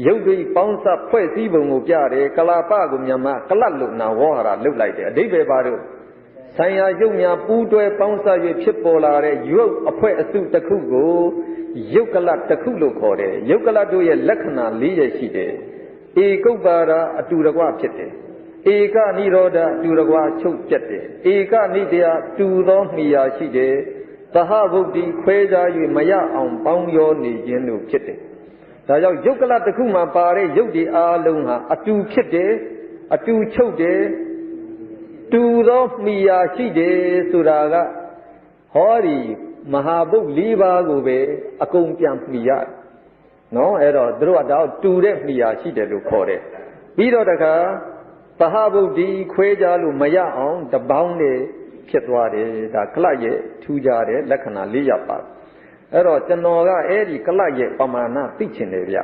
ယုတ်တွေပေါင်းစပ်ဖွဲ့စည်းပုံကိုပြတယ်ကလာပကိုမြန်မာကလတ်လို့နာဝေါဟာရလုတ်လိုက်တယ်အဓိပ္ပာယ်ပါတော့ဆိုင်ရာယုတ်များပူးတွဲပေါင်းစပ်၍ဖြစ်ပေါ်လာတဲ့ယုတ်အဖွဲ့အစုတစ်ခုကိုယုတ်ကလတ်တစ်ခုလို့ခေါ်တယ်ယုတ်ကလတ်တို့ရဲ့လက္ခဏာ4ရပ်ရှိတယ်ဧကုပ္ပါဒအတူတကွဖြစ်တယ်ဧကနိရောဓအတူတကွချုပ်ပြတ်တယ်ဧကနိတရားတူသောမိယာရှိတယ်သဟဗုဒ္ဓိခွဲခြား၍မရအောင်ပေါင်းရောနေခြင်းတို့ဖြစ်တယ်ဒါကြောင့်ယုတ်ကလတစ်ခုမှာပါတဲ့ယုတ်ဒီအားလုံးဟာအတူဖြစ်တယ်အတူချုပ်တယ် တူသောမိယာရှိတယ်ဆိုတာကဟောဒီမဟာဘုတ်၄ပါးကိုပဲအကုန်ပြန်မိရနော်အဲ့တော့သူတို့ကတော့တူတဲ့မိယာရှိတယ်လို့ခေါ်တယ်ပြီးတော့တခါသဟဗုဒ္ဓီခွဲကြလို့မရအောင်တပေါင်းနဲ့ဖြစ်သွားတယ်ဒါကလရဲ့ထူးခြားတဲ့လက္ခဏာ၄ရပ်ပါအဲ့တော့ကျွန်တော်ကအဲ့ဒီကလရဲ့ပမာဏသိချင်တယ်ဗျ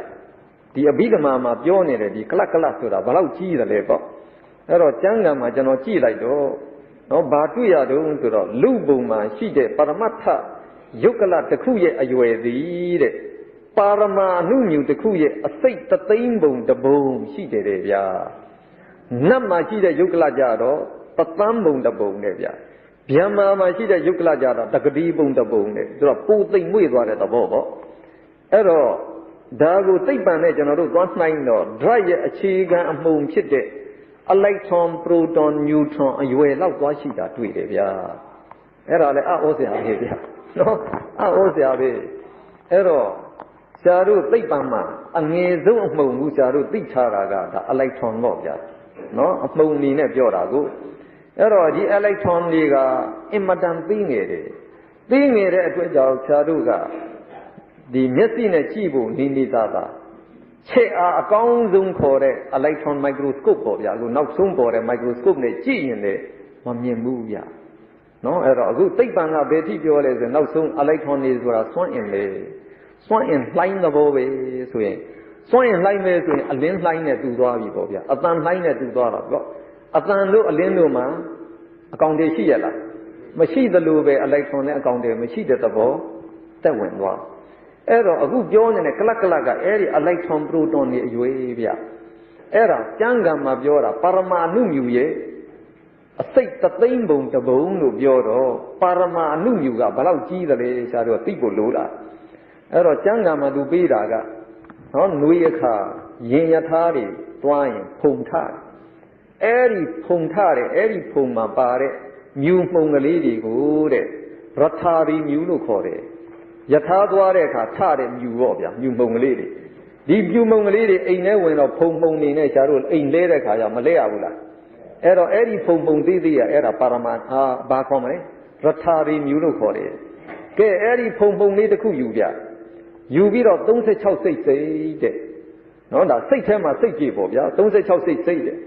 ဒီအဘိဓမ္မာမှာပြောနေတယ်ဒီကလဆိုတာဘယ်လောက်ကြီးတယ်လဲပေါ့အဲ့တော့ကျမ်းဂန်မှာကျွန်တော်ကြည့်လိုက်တော့နော်ဘာတွေ့ရတုံးဆိုတော့လူပုံမှာရှိတဲ့ပရမတ္ထယုတ်ကလတစ်ခုရဲ့အရွယ်သည်တဲ့ပါရမအနုမြူတစ်ခုရဲ့အစိတ်တသိန်းပုံတစ်ပုံရှိတယ်တဲ့ဗျာနတ်မှာရှိတဲ့ယုတ်ကလကြတော့တသန်းပုံတစ်ပုံနဲ့ဗျာဗျမ္မာမှာရှိတဲ့ယုတ်ကလကြတော့တကတိပုံတစ်ပုံနဲ့ဆိုတော့ပူသိမ့်မွေ့သွားတဲ့သဘောပေါ့အဲ့တော့ဒါကိုသိပ္ပံနဲ့ကျွန်တော်တို့သွားနှိုင်းတော့ drive ရဲ့အခြေခံအမှုံဖြစ်တဲ့ electron proton neutron အရွယ်လောက်သွားရှိတာတွေ့တယ်ဗျာအဲ့ဒါလည်းအောစရာပဲဗျာနော်အောစရာပဲအဲ့တော့ဆရာတို့သိပ္ပံမှာအငယ်ဆုံးအမှုံကိုဆရာတို့သိချတာကဒါ electron တော့ဗျာနော်အမှုံအနေနဲ့ပြောတာကိုအဲ့တော့ဒီ electron တွေကအင်မတန်သေးငယ်တယ်သေးငယ်တဲ့အတွက်ကြောင့်ဆရာတို့ကဒီမျက်စိနဲ့ကြည့်ဖို့နေသားချက်အားအကောင်းဆုံးခေါ်တဲ့ electron microscope ပေါ့ဗျာအခုနောက်ဆုံးပေါ်တဲ့ microscope နဲ့ကြည့်ရင်လည်းမမြင်ဘူးဗျာနော်အဲ့တော့အခုသိပ္ပံကဘယ်ထိပြောလဲဆိုနောက်ဆုံး electron တွေဆိုတာစွန့်အင်လေစွန့်အင်လှိုင်းသဘောပဲဆိုရင်စွန့်အင်လှိုင်းပဲဆိုရင်အလင်းလှိုင်းနဲ့တူသွားပြီပေါ့ဗျာအတန်လှိုင်းနဲ့တူသွားတာပေါ့အတန်တို့အလင်းတို့မှာအကောင်တွေရှိရလားမရှိသလိုပဲ electron နဲ့အကောင်တွေမရှိတဲ့သဘောတက်ဝင်သွားအဲ့တော့အခုပြောနေတဲ့ကလကအဲ့ဒီ electron proton တွေအရွယ်ဗျအဲ့ဒါကျမ်းဂန်မှာပြောတာပါရမအနုမြူရဲ့အစိတ်တသိန်းပုံတစ်ပုံလို့ပြောတော့ပါရမအနုမြူကဘယ်လောက်ကြီးသလဲဆရာတို့သိဖို့လိုလားအဲ့တော့ကျမ်းဂန်မှာသူပေးတာကဟောနွေအခါရင်ယထာတွေတွားရင်ဖုံထအဲ့ဒီဖုံထတဲ့အဲ့ဒီဖုံမှာပါတဲ့မြူမှုံကလေးတွေကိုတဲ့ရထာရီမြူလို့ခေါ်တယ်ယထာသွားတဲ့အခါထတဲ့မြူပေါ့ဗျာမြူမှုံကလေးတွေဒီမြူမှုံကလေးတွေအိမ်ထဲဝင်တော့ဖုံမှုံနေနဲ့ဆရာတို့အိမ်လဲတဲ့ခါကျမလဲရဘူးလားအဲ့တော့အဲ့ဒီဖုံဖုံသေးသေးရအဲ့ဒါပါရမဘာခေါ်မလဲရထာရီမြူလို့ခေါ်တယ်ကဲအဲ့ဒီဖုံဖုံလေးတစ်ခုယူဗျယူပြီးတော့36စိတ်စိတ်တဲ့နော်ဒါစိတ်ထဲမှာစိတ်ကြည့်ပေါ့ဗျာ36စိတ်စိတ်တဲ့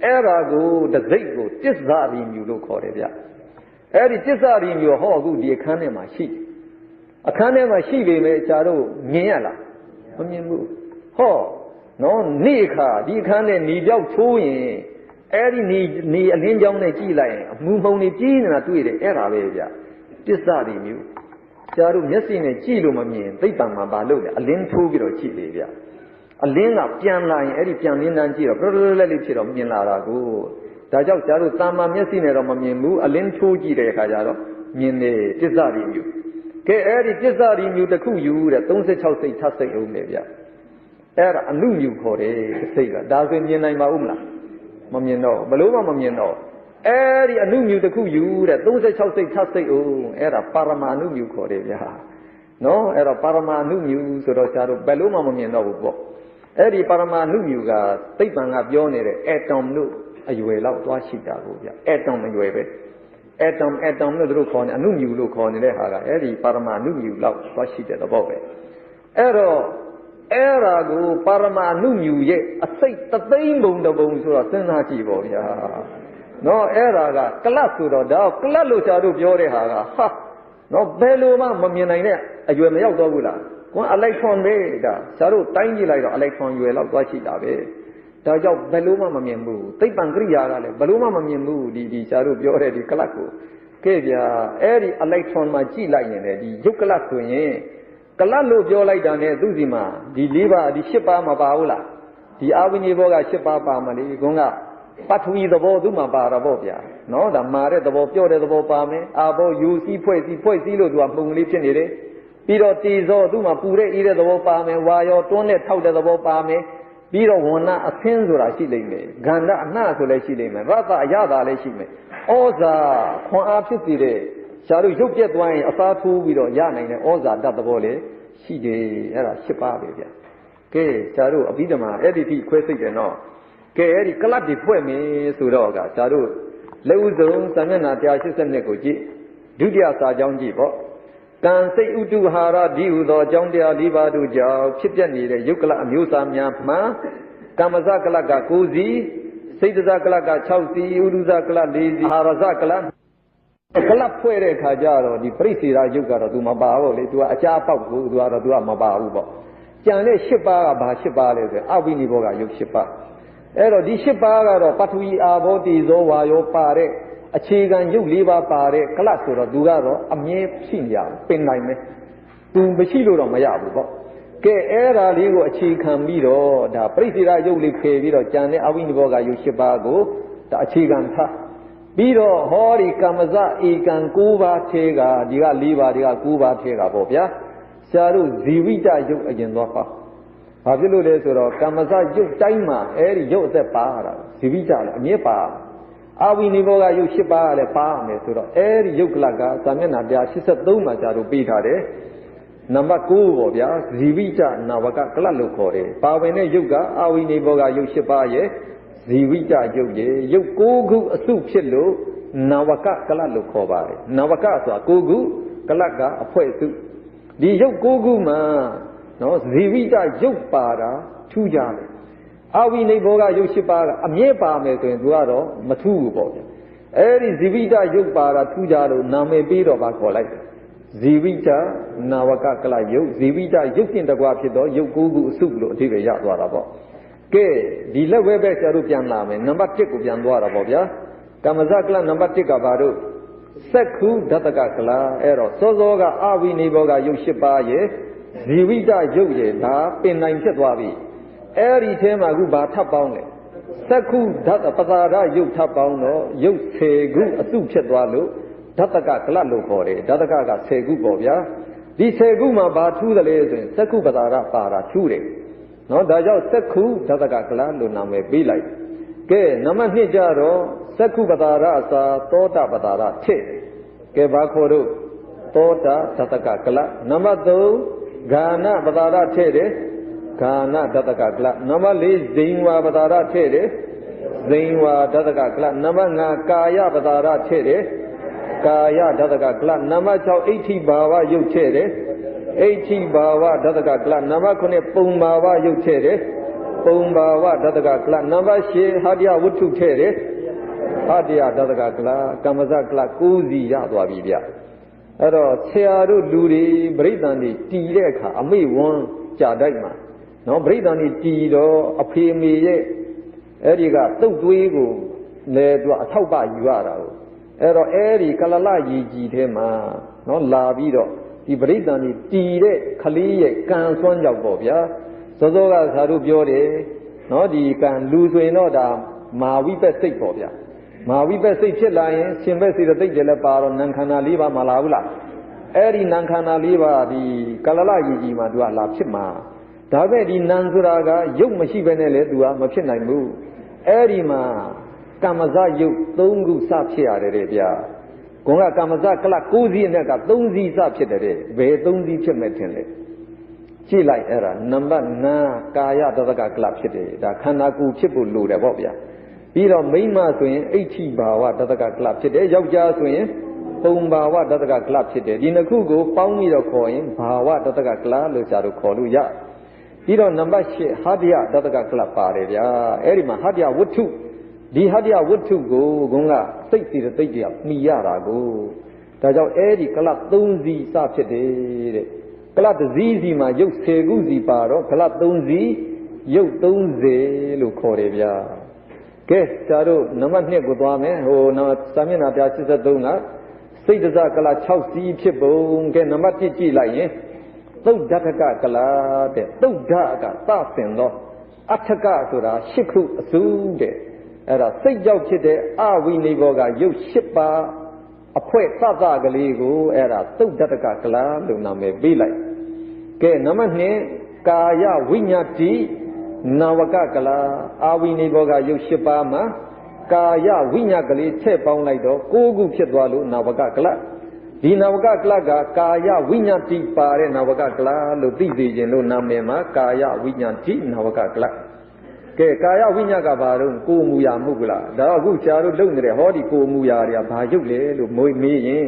အဲ့ဒါကိုတစ်စိတ်ကိုတစ္ဆာရီမြူလို့ခေါ်တယ်ဗျအဲ့ဒီတစ္ဆာရီမြူဟောအခုဒီအခန်းထဲမှာရှိအခန်းထဲမှာရှိပေမဲ့ဆရာတို့မြင်ရလားမမြင်ဘူးဟောနော်နေ့ခါဒီအခန်းထဲหนีပြောက်ချိုးရင်အဲ့ဒီหนีအလင်းကြောင်းနဲ့ကြည့်လိုက်ရင်အမှုမှုံတွေကြီးနေတာတွေ့တယ်အဲ့ဒါပဲဗျတစ္ဆာရီမြူဆရာတို့မျက်စိနဲ့ကြည့်လို့မမြင်သိပ္ပံမှာမလုပ်တယ်အလင်းထိုးပြီးတော့ကြည့်လေဗျအလင်းကပြန်လာရင်အဲ့ဒီပြန်လင်းတန်းကြည့်တော့ပရလလက်လေးဖြစ်တော့မြင်လာတာကိုဒါကြောင့်ဆရာတို့တာမာမျက်စိနဲ့တော့မမြင်ဘူးအလင်းထိုးကြည့်တဲ့အခါကျတော့မြင်တယ်တစ္ဆာရီမြူကဲအဲ့ဒီတစ္ဆာရီမြူတစ်ခုယူတဲ့36စိတ်ထပ်စိတ်အောင်လေဗျအဲ့ဒါအနုမြူခေါ်တယ်စိတ်ကဒါဆိုမြင်နိုင်ပါဦးမလားမမြင်တော့ဘလို့မှမမြင်တော့အဲ့ဒီအနုမြူတစ်ခုယူတဲ့36စိတ်ထပ်စိတ်အောင်အဲ့ဒါပါရမအနုမြူခေါ်တယ်ဗျာနော်အဲ့တော့ပါရမအနုမြူဆိုတော့ဆရာတို့ဘယ်လို့မှမမြင်တော့ဘူးပေါ့အဲ့ဒီပါရမအနုမြူကသိပ္ပံကပြောနေတဲ့ atom လို့အရွယ်လောက်သွားရှိတာကိုဗျ atom အရွယ်ပဲ atom လို့တို့ခေါ်နေအနုမြူလို့ခေါ်နေတဲ့ဟာကအဲ့ဒီပါရမအနုမြူလောက်သွားရှိတဲ့သဘောပဲအဲ့တော့အဲ့ဒါကိုပါရမအနုမြူရဲ့အစိတ်တသိန်းပုံတစ်ပုံဆိုတော့စဉ်းစားကြည့်ပေါ့ဗျာနော်အဲ့ဒါကကလတ်ဆိုတော့ဒါကလတ်လို့ဆရာတို့ပြောတဲ့ဟာကဟာနော်ဘယ်လိုမှမမြင်နိုင်တဲ့အရွယ်မရောက်တော့ဘူးလားကွန် electron ပဲဒါဆရာတို့တိုင်းကြည့်လိုက်တော့ electron ရွယ်လောက်သွားရှိတာပဲဒါကြောင့်ဘယ်လိုမှမမြင်ဘူးသိပ္ပံကိရိယာကလည်းဘယ်လိုမှမမြင်ဘူးဒီဆရာတို့ပြောတဲ့ဒီကလတ်ကိုကဲဗျာအဲ့ဒီ electron မှာကြည့်လိုက်ရင်လေဒီယုတ်ကလတ်ဆိုရင်ကလတ်လို့ပြောလိုက်တာနဲ့သူ့စီမှာဒီ၄ပါးဒီ၈ပါးမပါဘူးလားဒီအာဝိနိဘောက၈ပါးပါမလို့ခွန်းကပထဝီသဘောသူ့မှာပါတာပေါ့ဗျာနော်ဒါမာတဲ့သဘောပြောတဲ့သဘောပါမယ်အာဘောယူစီးဖွဲ့စည်းလို့သူကပုံကလေးဖြစ်နေတယ်ပြီးတော့တီဇောသူ့မှာပူတဲ့အေးတဲ့သဘောပါမယ်ဝါရောတွန်းတဲ့ထောက်တဲ့သဘောပါမယ်ပြီးတော့ဝဏအသင်းဆိုတာရှိလိမ့်မယ်ဂန္ဓအနှဆိုလည်းရှိလိမ့်မယ်ရသအရသာလည်းရှိမယ်ဩဇာခွန်အားဖြစ်စေတဲ့ရှားတို့ရုပ်ပြက်သွားရင်အစားထိုးပြီးတော့ရနိုင်တဲ့ဩဇာတတ်သဘောလည်းရှိတယ်အဲ့ဒါ၈ပါးပဲဗျကဲရှားတို့အဘိဓမ္မာအဲ့ဒီထိခွဲစိတ်တယ်နော်ကဲအဲ့ဒီကလတ်တွေဖွဲ့မယ်ဆိုတော့ကရှားတို့ လက်ဥဆုံးစာမျက်နှာ182ကိုကြည့်ဒုတိယစာကြောင်းကြည့်ပေါ့ကံစိတ်ဥတုဟာရဒီဟုသောအကြောင်းတရား၄ပါးတို့ကြောင့်ဖြစ်ပြနေတဲ့ယုတ်ကလအမျိုးအစားများမှကမ္မဇကလက9စီစိတ်တဇကလက6စီဥဒုဇကလ4စီအာရဇကလကလဖွဲ့တဲ့ခါကျတော့ဒီပရိစေရာယုတ်ကတော့ तू မပါဘူးလေ तू ကအချားပေါက်ကို तू ကတော့ तू ကမပါဘူးပေါ့ကြံတဲ့10ပါးကဘာ10ပါးလဲဆိုအဝိနိဘောကယုတ်10ပါးအဲ့တော့ဒီ10ပါးကတော့ပထဝီအာဘောတိဇောဝါယောပါတဲ့အခြေခံယုတ်၄ပါးပါတဲ့ကလဆိုတော့ तू ကတော့အမြဲရှိနေရပင်နိုင်မယ် तू မရှိလို့တော့မရဘူးပေါ့ကဲအဲ့ဒါလေးကိုအခြေခံပြီးတော့ဒါပရိစေရာယုတ်လေးဖယ်ပြီးတော့ကြံတဲ့အဝိနိဘောကယုတ်10ပါးကိုဒါအခြေခံထားပြီးတော့ဟောဒီကမ္မဇဧကံ9ပါးထဲကဒီက4ပါးဒီက9ပါးထဲကပေါ့ဗျာဆရာတို့ဇီဝိတယုတ်အရင်သွားပါဘာဖြစ်လို့လဲဆိုတော့ကမ္မဇယုတ်တိုင်းမှာအဲ့ဒီယုတ်အသက်ပါတာဇီဝိတလည်းအမြဲပါအာဝိနိဘောကယုတ်10ပါးကလည်းပါမယ်ဆိုတော့အဲ့ဒီယုတ်ကလကစာမျက်နှာ183မှာဆရာတို့ပေးထားတယ်နံပါတ်9ပေါ့ဗျာဇီဝိတနာဝကကလလို့ခေါ်တယ်ပါဝင်တဲ့ယုတ်ကအာဝိနိဘောကယုတ်10ပါးရဲ့ဇီဝိတယုတ်ရဲ့ယုတ်9ခုအစုဖြစ်လို့နာဝကကလလို့ခေါ်ပါတယ်နာဝကဆိုတာ9ခုကလကအဖွဲ့စုဒီယုတ်9ခုမှာနော်ဇီဝိတယုတ်ပါတာထူးကြတယ်အာဝိနိဘောကယုတ်10ပါးကအမြဲပါမယ်ဆိုရင်သူကတော့မထူးဘူးပေါ့ဗျာအဲ့ဒီဇီဝိတယုတ်ပါတာထူးကြလို့နာမည်ပြီးတော့ပါခေါ်လိုက်တယ်ဇီဝိတနာဝကကလယုတ်ဇီဝိတယုတ်တင်တကွာဖြစ်တော့ယုတ်9ခုအစုလို့အဓိပ္ပာယ်ရသွားတာပေါ့ကဲဒီလက်ဝဲပဲဆရာတို့ပြန်လာမယ်နံပါတ်1ကိုပြန်သွားတာပေါ့ဗျာကမ္မဇကလနံပါတ်1ကဘာတို့စက္ခုဓတ္တကကလအဲ့တော့စောစောကအဝိနိဘောကယုတ်10ပါးရဲ့ဇီဝိတယုတ်ရဲ့ဒါပင်နိုင်ဖြစ်သွားပြီအဲ့ဒီထဲမှာအခုဘာထပ်ပေါင်းလဲစက္ခုဓတ္တပသာရယုတ်ထပ်ပေါင်းတော့ယုတ်10ခုအစုဖြစ်သွားလို့ဓတ္တကကလလို့ခေါ်တယ်ဓတ္တကက10ခုပေါ့ဗျာဒီ10ခုမှာဘာထူးတယ်လဲဆိုရင်စက္ခုပသာရပါတာထူးတယ်နော်ဒါကြောင့်စက္ခုဓတ္တကကလလို့နာမည်ပေးလိုက်ကဲနံပါတ်2ကျတော့စက္ခုပတာရအစာသောတာပတာရထည့်ကဲဘာခေါ်တော့သောတာဓတ္တကကလနံပါတ်3ဂာနပတာရထည့်တယ်ဂာနဓတ္တကကလနံပါတ်4ဇိန်ဝါပတာရထည့်တယ်ဇိန်ဝါဓတ္တကကလနံပါတ်5ကာယပတာရထည့်တယ်ကာယဓတ္တကကလနံပါတ်6အဋ္ဌိဘာဝယုတ်ထည့်တယ်အဋ္ဌိဘာဝဓတ္တကကလနံပါတ်9ပုံဘာဝယုတ်ထည့်တယ်ပုံဘာဝဓတ္တကကလနံပါတ်10ဟာတယဝတ္ထုထည့်တယ်ဟာတယဓတ္တကကလကမ္မဇကလ9စီရသွားပြီဗျအဲ့တော့ဆရာတို့လူတွေပြိဿန်တွေတီတဲ့အခါအမိဝန်းကြာတိုက်မှာနော်ပြိဿန်တွေတီတော့အဖေမေရဲ့အဲ့ဒီကတုတ်သွေးကိုလည်းသူအထောက်ပယူရတာကိုအဲ့တော့အဲ့ဒီကလလရည်ကြီးထဲမှာနော်လာပြီးတော့ဒီပရိသန်ကြီးတီတဲ့ခလေးရဲ့ကံစွမ်းကြောက်ပေါ့ဗျာစောစောကသာတို့ပြောတယ်နော်ဒီကံလူဆိုရင်တော့ဒါမာဝိပက်စိတ်ပေါ့ဗျာမာဝိပက်စိတ်ဖြစ်လာရင်ရှင်ဘက်စေတသိက်တွေလည်းပါတော့နံခန္ဓာ၄ပါးမလာဘူးလားအဲ့ဒီနံခန္ဓာ၄ပါးဒီကလလရည်ကြီးမှာသူကလာဖြစ်မှာဒါပဲဒီနံဆိုတာကရုပ်မရှိဘဲနဲ့လေသူကမဖြစ်နိုင်ဘူးအဲ့ဒီမှာကမ္မဇယုတ်3ခုစဖြစ်ရတယ်တဲ့ဗျာ။ကွန်ကကမ္မဇကလ9စီးနဲ့က3စီးစဖြစ်တယ်တဲ့။ဘယ်3စီးဖြစ်မဲ့ထင်လဲ။ကြည့်လိုက်အဲ့ဒါနံပါတ်9ကာယတသကကလဖြစ်တယ်။ဒါခန္ဓာကိုယ်ဖြစ်ဖို့လိုတယ်ပေါ့ဗျာ။ပြီးတော့မိန်းမဆိုရင်အဋ္ဌိဘာဝတသကကလဖြစ်တယ်။ယောက်ျားဆိုရင်ပုံဘာဝတသကကလဖြစ်တယ်။ဒီနှစ်ခုကိုပေါင်းပြီးတော့ခေါ်ရင်ဘာဝတသကကလလို့ကြာတော့ခေါ်လို့ရ။ပြီးတော့နံပါတ်10ဟာတယတသကကလပါတယ်ဗျာ။အဲ့ဒီမှာဟာတယဝတ္ထုဒီဟတ္တယဝတ္ထုကိုဘုန်းကစိတ်စီတဲ့သိကြမှီရတာကိုဒါကြောင့်အဲ့ဒီကလ3စီစဖြစ်တယ်တဲ့ကလ1စီးစီမှာရုပ်10ခုစီပါတော့ကလ3စီရုပ်30လို့ခေါ်တယ်ဗျာကဲဒါတို့နံပါတ်2ကိုသွားမယ်ဟိုစာမျက်နှာပြ83ကစိတ်တစကလ6စီးဖြစ်ပုံကဲနံပါတ်1ကြည့်လိုက်ရင်သုတ်ဓတ္ထကကလတဲ့သုတ်ဓကသဆင်တော့အထကဆိုတာ8ခုအစုတဲ့အဲ့ဒါစိတ်ကြောင့်ဖြစ်တဲ့အဝိနိဘောကရုပ်10ပါးအဖွဲ့သတ္တကလေးကိုအဲ့ဒါသုတ်ဓတ္တကကလလို့နာမည်ပေးလိုက်ကဲနံပါတ်2ကာယဝိညာတိနာဝကကလအာဝိနိဘောကရုပ်10ပါးမှာကာယဝိညာကလေးထည့်ပေါင်းလိုက်တော့9ခုဖြစ်သွားလို့နာဝကကလဒီနာဝကကလကကာယဝိညာတိပါတဲ့နာဝကကလလို့သိစေခြင်းလို့နာမည်မှာကာယဝိညာတိနာဝကကလ ကဲကာယဝိညာဉ်ကဘာတော့ကိုယ်မူရာမဟုတ်ဘူးလားဒါတော့အခုဆရာတို့လုံနေတဲ့ဟောဒီကိုယ်မူရာတွေကဘာရုပ်လဲလို့မေးရင်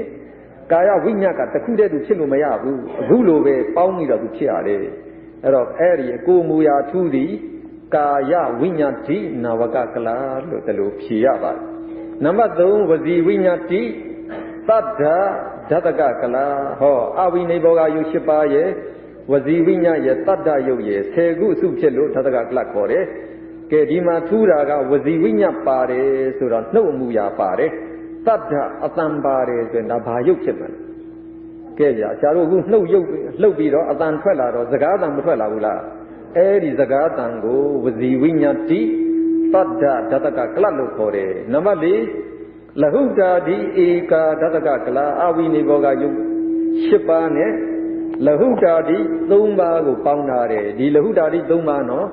ကာယဝိညာဉ်ကတခုတည်းသူဖြစ်လို့မရဘူးအခုလိုပဲပေါင်းပြီးတော့သူဖြစ်ရတယ်အဲ့တော့အဲ့ဒီကိုယ်မူရာထူးသည်ကာယဝိညာဉ်တိနာဝကကလာလို့ဒီလိုဖြေရပါတယ်နံပါတ်3ဝစီဝိညာဉ်တိသတ္တဓတကကလာဟောအဝိနိဘောဂယု8ပါးရဲ့ဝစီဝိညာဉ်ရဲ့တတ္တယုတ်ရဲ့10ခုအစုဖြစ်လို့ဓတကကလတ်ခေါ်တယ်ကဲဒီမှာထူးတာကဝစီဝိညာဉ်ပါတယ်ဆိုတော့နှုတ်အမူအရာပါတယ်တတ္တအတန်ပါတယ်ဆိုရင်ဒါဘာယုတ်ဖြစ်မှာကဲကြာဆရာတို့အခုနှုတ်ယုတ်လှုပ်ပြီးတော့အတန်ထွက်လာတော့စကားအတန်မထွက်လာဘူးလားအဲ့ဒီစကားအတန်ကိုဝစီဝိညာဉ်တိတတ္တဓတကကလတ်လို့ခေါ်တယ်နံပါတ်4လဟုတာတိဧကာဓတကကလာအဝိနိဘောဂယုတ်8ပါးနဲ့လဟုတာတိ3ပါးကိုပေါင်းထားတယ်ဒီလဟုတာတိ3ပါးနော်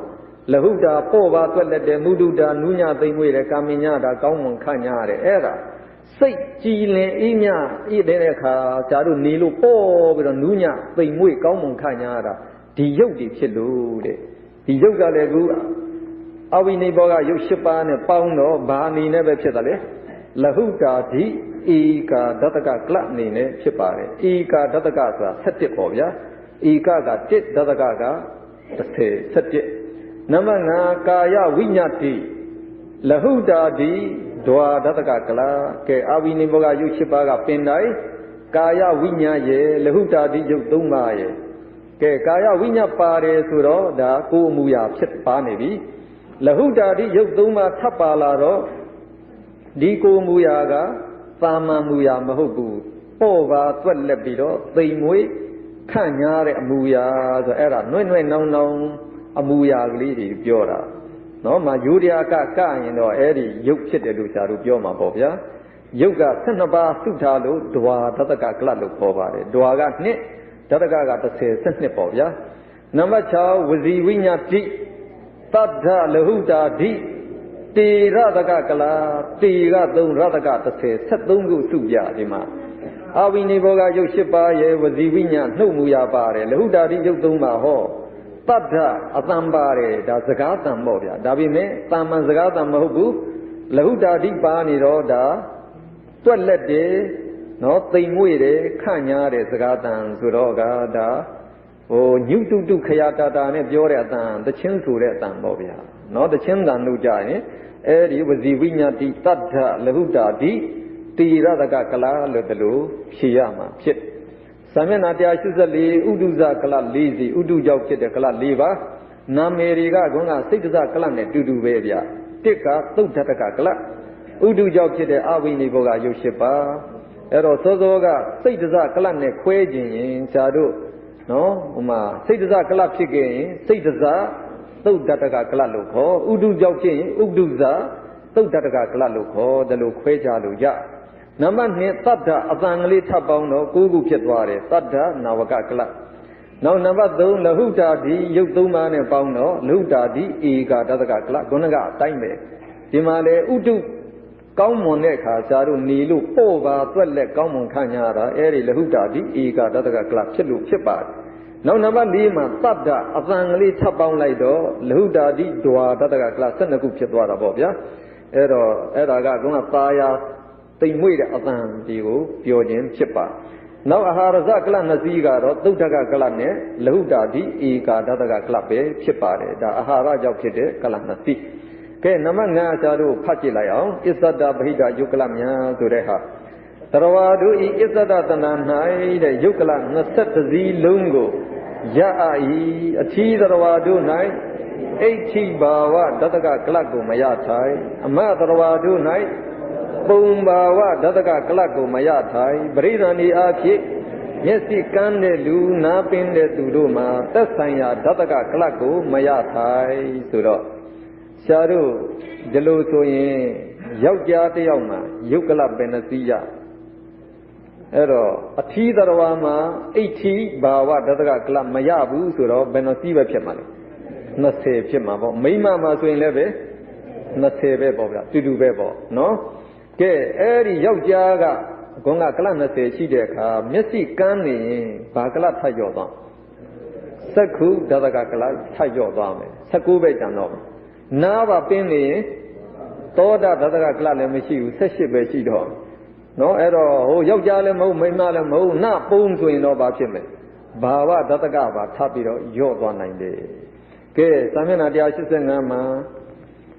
လဟုတာပေါ့ပါသွက်လက်တယ်မုဒုတာနုညသိမ့်မွေတယ်ကာမညတာကောင်းမွန်ခန့်ညားတယ်အဲ့ဒါစိတ်ကြည်လင်အေးမြအေးတဲ့အခါကျတို့နေလို့ပေါ့ပြီးတော့နုညသိမ့်မွေကောင်းမွန်ခန့်ညားတာဒီရုပ်တွေဖြစ်လို့တဲ့ဒီရုပ်ကလည်းခုအဝိနိဘောဂရုပ်8ပါးနဲ့ပေါင်းတော့ဘာအနေနဲ့ပဲဖြစ်တယ်လေလဟုတာတိဧကာဓတကကလအနေနဲ့ဖြစ်ပါတယ်ဧကာဓတကဆိုတာ17ပေါ့ဗျာဧကက1ဓတကက30 17နံပါတ်5ကာယဝိညာတိလဟုတာတိဒွါဓတကကလာကဲအဝိနိဘောဂယုတ်8ပါးကပင်တိုင်းကာယဝိညာရဲ့လဟုတာတိယုတ်3ပါးရဲ့ကဲကာယဝိညာပါတယ်ဆိုတော့ဒါကိုယ်အမူအရာဖြစ်ပါနေပြီလဟုတာတိယုတ်3ပါးထပ်ပါလာတော့ဒီကိုယ်အမူအရာကသာမန်မူအရာမဟုတ်ဘူးပေါ့ပါသွက်လက်ပြီးတော့သိမ်မွေးခန့်ညားတဲ့အမူအရာဆိုအဲ့ဒါနှွဲ့နှွဲ့နောင်နောင်အမူအရာကလေးတွေပြောတာနော်မှာယူရကကရင်တော့အဲ့ဒီရုပ်ဖြစ်တယ်လို့ဆရာတို့ပြောမှာပေါ့ဗျာရုပ်က12ပါးစုထားလို့ဒွါဓတကကလတ်လို့ခေါ်ပါတယ်ဒွါက2ဓတကက30 12ပေါ့ဗျာနံပါတ်6ဝစီဝိညာတိတတ္ထလဟုတာတိတေရတကကလာတေက3ရတက30 73ခုစုပြဒီမှာအဝိနိဘောဂယုတ်8ပါးရဲ့ဝစီဝိညာနှုတ်မူရပါတယ်လဟုတာတိယုတ်3ပါးဟောတတ္ထအတန်ပါတယ်ဒါစကားတန်ပေါ့ဗျာဒါပေမဲ့တာမန်စကားတန်မဟုတ်ဘူးလဟုတာတိပါနေတော့ဒါတွက်လက်တယ်နော်သိမ်မွေ့တယ်ခန့်ညားတယ်စကားတန်ဆိုတော့ကဒါညုတုတုခယတာတာနဲ့ပြောတဲ့အတန်တချင်းဆိုတဲ့အတန်ပေါ့ဗျာနော်တချင်းတန်လို့ကြရင်အဲ့ဒီဝစီဝိညာတိတတ္ထလဟုတာတိတိရတကကလာလို့တလို့ဖြေရမှာဖြစ်စာမျက်နှာ184ဥဒုဇကလ4စီဥဒုကြောင့်ဖြစ်တဲ့ကလ4ပါးနာမည်တွေကခုနကစိတ်တဇကလနဲ့တူတူပဲဗျတစ်ကသုတ်ဓတကကလဥဒုကြောင့်ဖြစ်တဲ့အဝိနိဘောဂယုတ်8ပါးအဲ့တော့စောစောကစိတ်တဇကလနဲ့ခွဲခြင်းရင်ဇာတို့နော်ဟိုမှာစိတ်တဇကလဖြစ်ခဲ့ရင်စိတ်တဇသုတ်ဓတကကလလို့ခေါ်ဥဒုကြောင့်ဖြစ်ရင်ဥဒုဇသုတ်ဓတကကလလို့ခေါ်ဒါလို့ခွဲကြလို့ရနံပါတ်2တတ္ထအတန်ကလေးထပ်ပေါင်းတော့9ခုဖြစ်သွားတယ်တတ္ထနာဝကကလနောက်နံပါတ်3လဟုတာတိရုပ်3ပါးနဲ့ပေါင်းတော့လဟုတာတိဧကာဓတကကလခုနကအတိုင်းပဲဒီမှာလေဥတုကောင်းမွန်တဲ့အခါဇာတို့နေလို့ပေါ့ပါသွက်လက်ကောင်းမွန်ခန့်ညားတာအဲ့ဒီလဟုတာတိဧကာဓတကကလဖြစ်လို့ဖြစ်ပါတယ်နောက်နံပါတ်4မှာတတ္ထအတန်ကလေးထပ်ပေါင်းလိုက်တော့လဟုတာတိဒွါဓတကကလ12ခုဖြစ်သွားတာပေါ့ဗျာအဲ့တော့အဲ့ဒါကခုနသာယာသိမ်မွေ့တဲ့အတန်ဒီကိုပြောခြင်းဖြစ်ပါနောက်အာဟာရဇကလ2စီးကတော့သုဒ္ဓကကလနဲ့လဟုတာတိဧကာဓတကကလပဲဖြစ်ပါတယ်ဒါအာဟာရကြောင့်ဖြစ်တဲ့ကလ2စီးကဲနံပါတ်5ဆရာတို့ဖတ်ကြည့်လိုက်အောင်အစ္ဆဒဗဟိတယုတ်ကလများဆိုတဲ့ဟာတရဝါတို့ဤအစ္ဆဒတဏ၌တဲ့ယုတ်ကလ21စီးလုံးကိုရအာဤအထီးတရဝါတို့၌အဋ္ဌိဘာဝဓတကကလကိုမရထိုင်အမတရဝါတို့၌ပုံဘာဝဓတကကလကိုမရထိုင်ပရိသန္တိအားဖြင့်မျက်စိကန်းတဲ့လူနားပင်တဲ့သူတို့မှာသက်ဆိုင်ရာဓတကကလကိုမရထိုင်ဆိုတော့ဆရာတို့ဒီလိုဆိုရင်ယောက်ျားတစ်ယောက်မှာယုတ်ကလပဲနှစီရအဲ့တော့အထီးတရဝါမှာအဋ္ဌိဘာဝဓတကကလမရဘူးဆိုတော့ဘယ်နှစီပဲဖြစ်မှာလဲ20ဖြစ်မှာပေါ့မိန်းမမှာဆိုရင်လည်းပဲ20ပဲပေါ့ဗျာတူတူပဲပေါ့နော်ကဲအဲ့ဒီယောက်ျားကခုနကကလ20ရှိတဲ့အခါမျက်စိကန်းနေရင်ဘာကလထပ်ကျော်သွားသက္ခုဓတကကလထပ်ကျော်သွားမယ်19ပဲကျန်တော့ Nava Pini, Toda Dadaka Klamashi, Seshibe Shido. No error, oh, Yojalemo, Menalemo, not boom to in Obachime. Bava Datagava, Tapiro, Yoga 90. Ke, Samena Diashangama,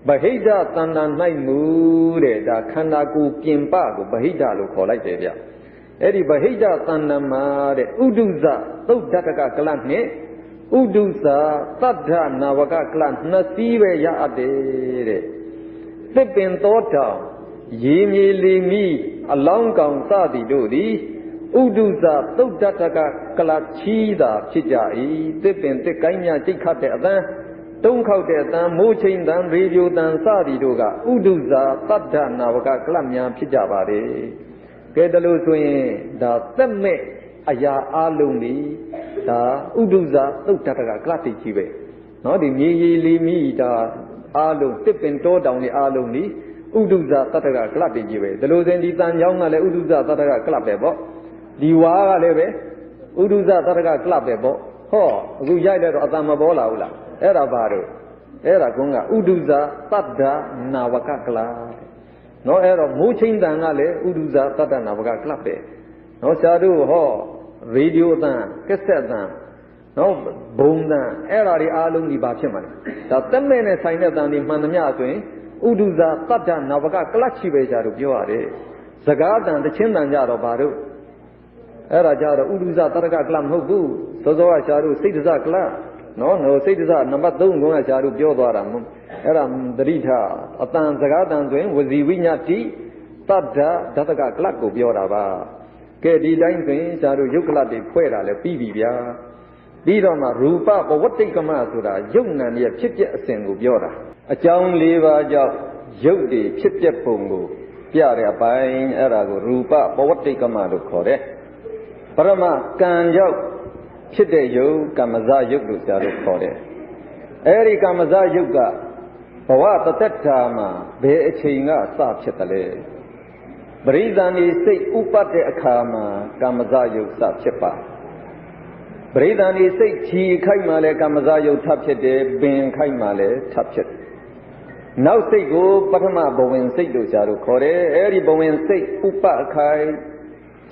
Bahida Tandan Nai Mude, da Kanaku Kimpa, Bahida look like Devia. Eddie Bahida Tanama, Uduza, so Dataka Kalane. Udusa, Tadha, Navaka clan, Nasive Yade. Sipping Tota, Yimi Limi, a long gown Sadi Dodi, Udusa, Sodataka, Kalachida, Chijai, Sipping Tikanya, Tikate, don't count it, Mochin, dan Radio, dan Sadi Doga, Udusa, Tadha, Navaka, Klamya, Pijabari. Kedalu, the Semme. Aya alumni, da Uduza, Utaka, Classic Chive. No, the Limi, da Alum, tipping door down the alumni, Uduza, Tataka, Classic Chive. The Luzen Disan Young Ale Uduza, Tataka, Clapebo. The Wara Leve, Uduza, Tataka, Clapebo. Ho, Guyada, Azamabola, Era Baru, Era Gunga, Uduza, Tada, Navaka Cla. No error, Muchin Dangale, Uduza, Tata, Navaka Clape. No shadow ho, radio dan, cassette dan, no boom dan, era the alumni bachiman. The 10 minutes I never done in Manamia twin, Uduza, Tata, Navaka, Klachi Bejaru, Yoare, Zagadan, the Chindan Jaro Baru, Era Jaro, Uduza, Taraka Clam Hogu, Sozoa Sharu, Sidiza Kla, no, Sidiza, number 2 Gona Sharu, Yodaram, Eram, the Rita, Atan Zagadan twin, was the Vignati, Tata, Dataka Klaku, Yoraba. Ke di line twin, Sharu Yukla de Puera, le Pibia. Didoma, Rupa, or what take a masura, young and yet chip yet a single Biora. A young liver job, Yodi, chip yet pongo, Piara buying Erago, Rupa, or what take a madu core. Parama, can yo, Chide yo, Kamaza Yuku, Sharu core. Eri Kamaza Yuga, Pawata Tetama, Be Chinga, Sap Chetale. Bridani say Upate Akama, Kamazayo Sapchepa. Bridani say Chi Kaimale, Kamazayo Tapchete, Ben Kaimale, Tapchet. Now say go, Patama Bowen say do Sharu Kore, Eri Bowen say Upa Kai,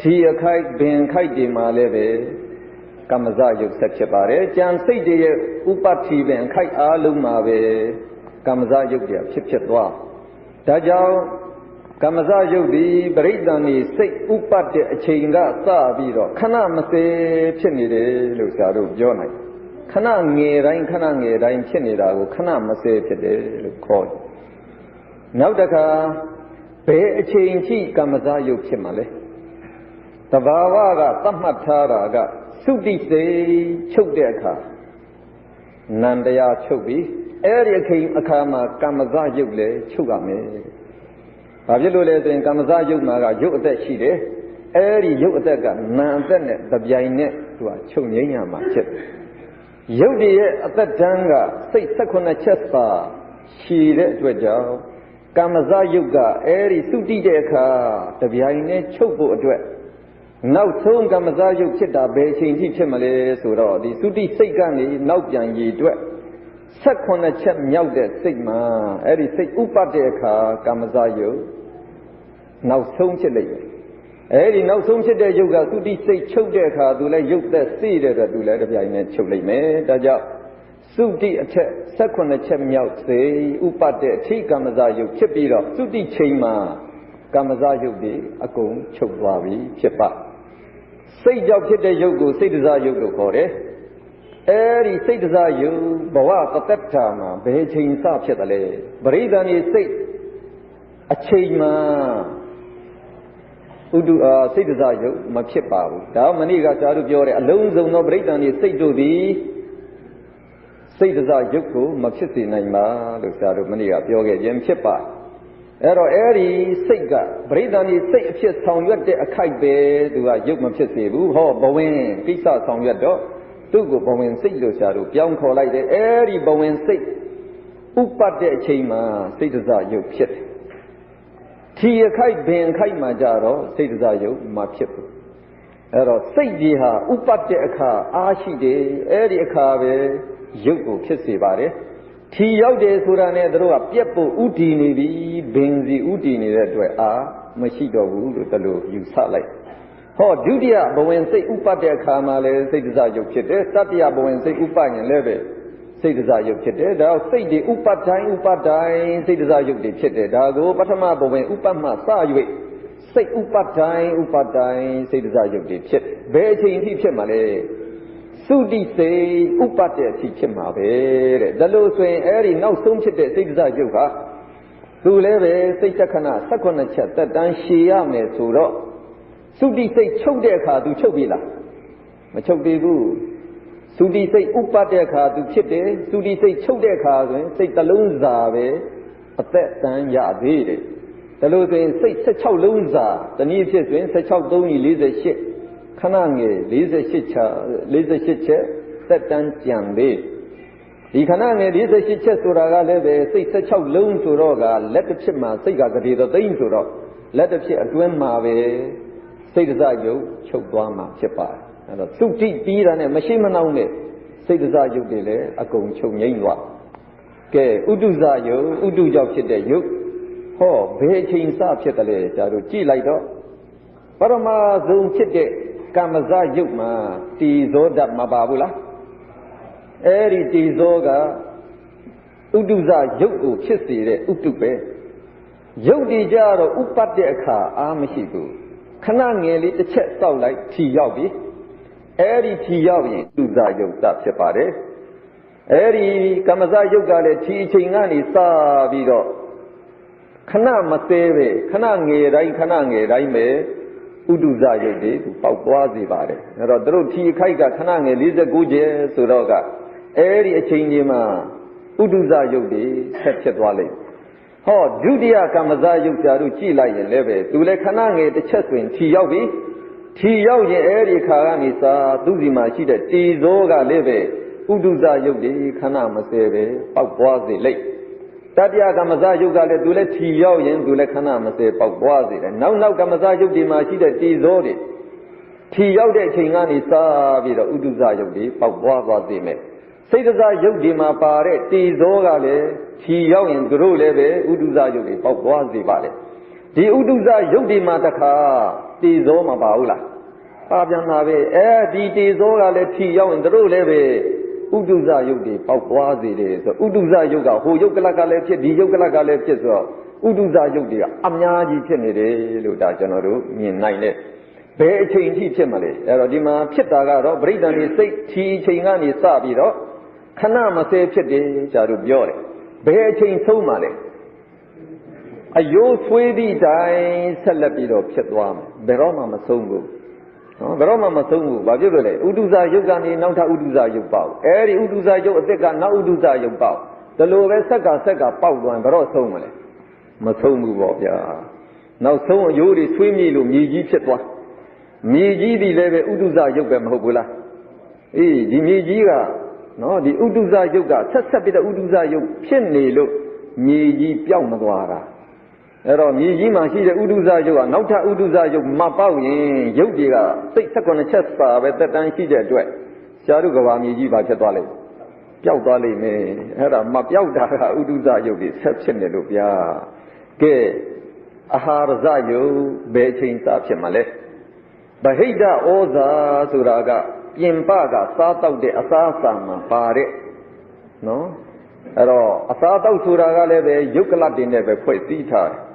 Chi Akai, Ben Kai de Maleve, Kamazayo Sapchepare, Jan say de Upa Chi Ben Kai Alumave, Kamazayo Chipchetwa. Dajao. Kamaza Yodi, Bridani, say Upate Chinga, Sabiro, Kanamase, Chenide, Lusaru, Jonai. Kanangi, Rain Kanangi, Rain Chenida, Kanamase, Pede, Kod. Naudaka, Be Chinchi, Kamaza Yukimale. Tavaga, Tamatara, Sudi say, Chudeka. Nandaya Chubi, Area came Akama, Kamaza Yugle, Chugame. Pavilo in Kamaza Yumaga, Yuk that she did, Eri Yuk that got Nansen, the Bianet to a Chunya Machip. Yodi at that Janga, say Sakuna Chespa, she let to a job. Kamaza Yuga, Eri Sudi Deka, the Bianet Chobo address. Now soon Kamaza Yukita, Beijing Chimale, Suro, the Sudi Segani, Naujan Yi Dwet. Sakuna Chem Yaudet Sigma, Eri say Upadeka, Kamazayo. Now soon Chile. Eri now soon Chile Yoga, Sudi say Chodeka, do let Yuk that see that do let the Bianet Chole me, Daja. Sudi Sakuna Chem Yaut say Upade, Chi Kamazayo, Chipira, Sudi Chima, Kamazayo de, Akon, Chokwavi, Chipa. Say Jokite Yogo, say Desire Yogo Kore. Eri say Desire, Bawa, Tatama, Behing Sapchetale, Bridani say a Chima. Udu say Desire, Machipa, Damaniga Charu Yore, Alonso no Bridani say to thee. Say Desire Yuku, Machisi Naima, Luxaru Mania, Yoga, Jem Chipa. Ero Eri Sega, Bridani say a chess song yet a kite bed, do a Yuk Machisi, Ho, Bowen, Pisa song yet dog. Tugo Bowen say Luxaru, Young Collide, Eri Bowen say Upade Chima, say Desire Yuk Chip. Tia Kite Ben Kite Majaro, say Desire Yuk, Machip. Ero say Jiha, Upade Aka, Ashide, Eri Akabe. Yugo Kissy Bari, ထီရောက်တယ်ဆိုတာနဲ့သူတို့ကပြက်ဖို့ဥတည်နေပြီဘင်စီဥတည်နေတဲ့အတွက်မရှိတော့ဘူးလို့တလို့ယူဆလိုက်ဟောဒုတိယဘဝင်စိတ်ဥပတ်တဲ့အခါမှာလည်းစိတ်တစားရုပ်ဖြစ်တယ်တတိယဘဝင်စိတ်ဥပတ်ရင်လည်းပဲစိတ်တစားရုပ်ဖြစ်တယ်ဒါစိတ်တွေဥပတ်တိုင်းစိတ်တစားရုပ်တွေဖြစ်တယ်ဒါကိုပထမဘဝင်ဥပတ်မှစ၍စိတ်ဥပတ်တိုင်းစိတ်တစားရုပ်တွေဖြစ်ဘယ်အချိန်အထိဖြစ်မှာလဲသုတိစိတ်ဥပတ်တဲ့အထိဖြစ်မှာပဲတဲ့ဒါလို့ဆိုရင်အဲ့ဒီနောက်ဆုံးဖြစ်တဲ့စိတ်တစားရုပ်ကသူလည်းပဲစိတ်တက္ခဏ18ချက်တက်တန်းရှည်ရမယ်ဆိုတော့သုတိစိတ်ချုပ်တဲ့အခါသူချုပ်ပြီလားမချုပ်သေးဘူးသုတိစိတ်ဥပတ်တဲ့အခါသူဖြစ်တယ်သုတိစိတ်ချုပ်တဲ့အခါဆိုရင်စိတ်တစ်လုံးစာပဲအသက်တန်းရသေးတယ်ဒါလို့ဆိုရင်စိတ်16လုံးစာတနည်းဖြစ်ဆိုရင်16 3 48ခဏငယ်48ချက်သက်တန်းကြံသေးဒီခဏငယ်48ချက်ဆိုတာကလည်းပဲစိတ်16လုံးဆိုတော့ကလက်တစ်ဖြစ်မှာစိတ်ကကတိတော်သိမ့်ဆိုတော့လက်တစ်ဖြစ်အတွင်းမှာပဲစိတ်တစားယုတ်ချုပ်သွားမှာဖြစ်ပါတယ်အဲ့တော့သုတိပြီးတာနဲ့မရှိမနှောင်းနဲ့စိတ်တစားယုတ်တွေလည်းအကုန်ချုပ်ငိမ့်သွားကဲဥဒုဇယုတ်ဥဒုကြောင့်ဖြစ်တဲ့ယုတ်ဟောဘယ်အချိန်စဖြစ်တယ်လဲကျတို့ကြည့်လိုက်တော့ပရမဇုံဖြစ်တဲ့ကာမဇယုတ်မှာတီဇောဓာတ်မပါဘူးလားအဲ့ဒီတီဇောကဥဒုဇယုတ်ကိုဖြစ်စေတဲ့ဥတုပဲယုတ်ဒီကြတော့ဥပတ်တဲ့အခါမရှိဘူးခဏငယ်လေးတစ်ချက်စောက်လိုက်ထီရောက်ပြီအဲ့ဒီထီရောက်ရင်ဥဒုဇယုတ်တာဖြစ်ပါတယ်အဲ့ဒီကာမဇယုတ်ကလည်းထီအချိန်ကနေစပြီးတော့ခဏမသေးပဲခဏငယ်တိုင်းပဲဥဒုဇယုတ်တွေပေါက်သွားစေပါတယ်အဲ့တော့တို့ထီအခိုက်ကခဏငယ်49ကျဲဆိုတော့ကအဲ့ဒီအချိန်ကြီးမှာဥဒုဇယုတ်တွေဆက်ဖြစ်သွားလိမ့်ဟောဒုတိယကာမဇယုတ်ကြာတို့ကြည့်လိုက်ရင်လည်းပဲသူလည်းခဏငယ်တစ်ချက်ဆိုရင်ထီရောက်ပြီထီရောက်ရင်အဲ့ဒီခါကနေစသူစီမှာရှိတဲ့တီဇောကလည်းပဲဥဒုဇယုတ်တွေခဏမစဲပဲပေါက်သွားစေလိမ့်တတိယကာမဇယုတ်ကလည်းသူလည်းထီရောက်ရင်သူလည်းခဏမစဲပေါက်သွားစေတယ်နောက်ကာမဇယုတ်ဒီမှာရှိတဲ့တီဇောတွေထီရောက်တဲ့အချိန်ကနေစပြီးတော့ဥဒုဇယုတ်တွေပေါက်သွားစေမယ်စိတ်တစားယုတ်ဒီမှာပါတဲ့တီဇောကလည်းထီရောက်ရင်သူတို့လည်းပဲဥဒုဇယုတ်တွေပေါက်သွားစေပါလေဒီဥဒုဇယုတ်ဒီမှာတခါတီဇောမပါဘူးလားပါပြန်တာပဲဒီတီဇောကလည်းထီရောက်ရင်သူတို့လည်းပဲဥဒုဇယုတ်တွေပေါက်သွားစေတယ်ဆိုဥဒုဇယုတ်ကဟိုယုတ်ကလကလည်းဖြစ်ဒီယုတ်ကလကလည်းဖြစ်ဆိုတော့ဥဒုဇယုတ်တွေကအများကြီးဖြစ်နေတယ်လို့ဒါကျွန်တော်တို့မြင်နိုင်တယ်ဘယ်အချိန်ထိဖြစ်မလဲအဲ့တော့ဒီမှာဖြစ်တာကတော့ပရိဒဏ်ဒီစိတ်ထီအချိန်ကနေစပြီးတော့ခဏမစဲဖြစ်တယ်ကျတို့ပြောတယ်ဘယ်အချိန်ဆုံးမှလဲအယိုးဆွေးသည့်တိုင်ဆက်လက်ပြီးတော့ဖြစ်သွားမယ်ဘယ်တော့မှမဆုံးဘူးနော်ဘယ်တော့မှမဆုံးဘူးဘာဖြစ်လို့လဲဥဒုဇယုတ်ကနေနောက်ထပ်ဥဒုဇယုတ်ပေါက်အဲ့ဒီဥဒုဇယုတ်အသစ်ကနောက်ဥဒုဇယုတ်ပေါက်ဒါလိုပဲဆက်ကပေါက်သွားရင်ဘယ်တော့ဆုံးမလဲမဆုံးဘူးပေါ့ဗျာနောက်ဆုံးအယိုးတွေဆွေးမြေ့လို့မြေကြီးဖြစ်သွားမြေကြီးဒီလည်းပဲဥဒုဇယုတ်ပဲမဟုတ်ဘူးလားဒီမြေကြီးကနော်ဒီဥဒုဇယုတ်ကဆက်ပြီးတော့ဥဒုဇယုတ်ဖြစ်နေလို့မြေကြီးပြောင်းမသွားတာအဲ့တော့မြေကြီးမှာရှိတဲ့ဥဒုဇယုတ်ကနောက်ထပ်ဥဒုဇယုတ်မပေါက်ရင်ယုတ်တွေကစိတ်18ချက်စာပဲတက်တန်းရှိတဲ့အတွက်ရှားတို့ကဘာမြေကြီးပါဖြစ်သွားလိမ့်ပျောက်သွားလိမ့်မယ်အဲ့ဒါမပျောက်တာကဥဒုဇယုတ်တွေဆက်ဖြစ်နေလို့ဗျာကဲအာဟာရဇယုတ်ဘယ်ချိန်စဖြစ်မှာလဲဗဟိတဩဇာဆိုတာကပြင်ပကစားတောက်တဲ့အစားအစာမှာပါတဲ့နော်အဲ့တော့အစားတောက်ဆိုတာကလည်းပဲယုတ်ကလတ်တင်နဲ့ပဲဖွဲ့စည်းထားတယ်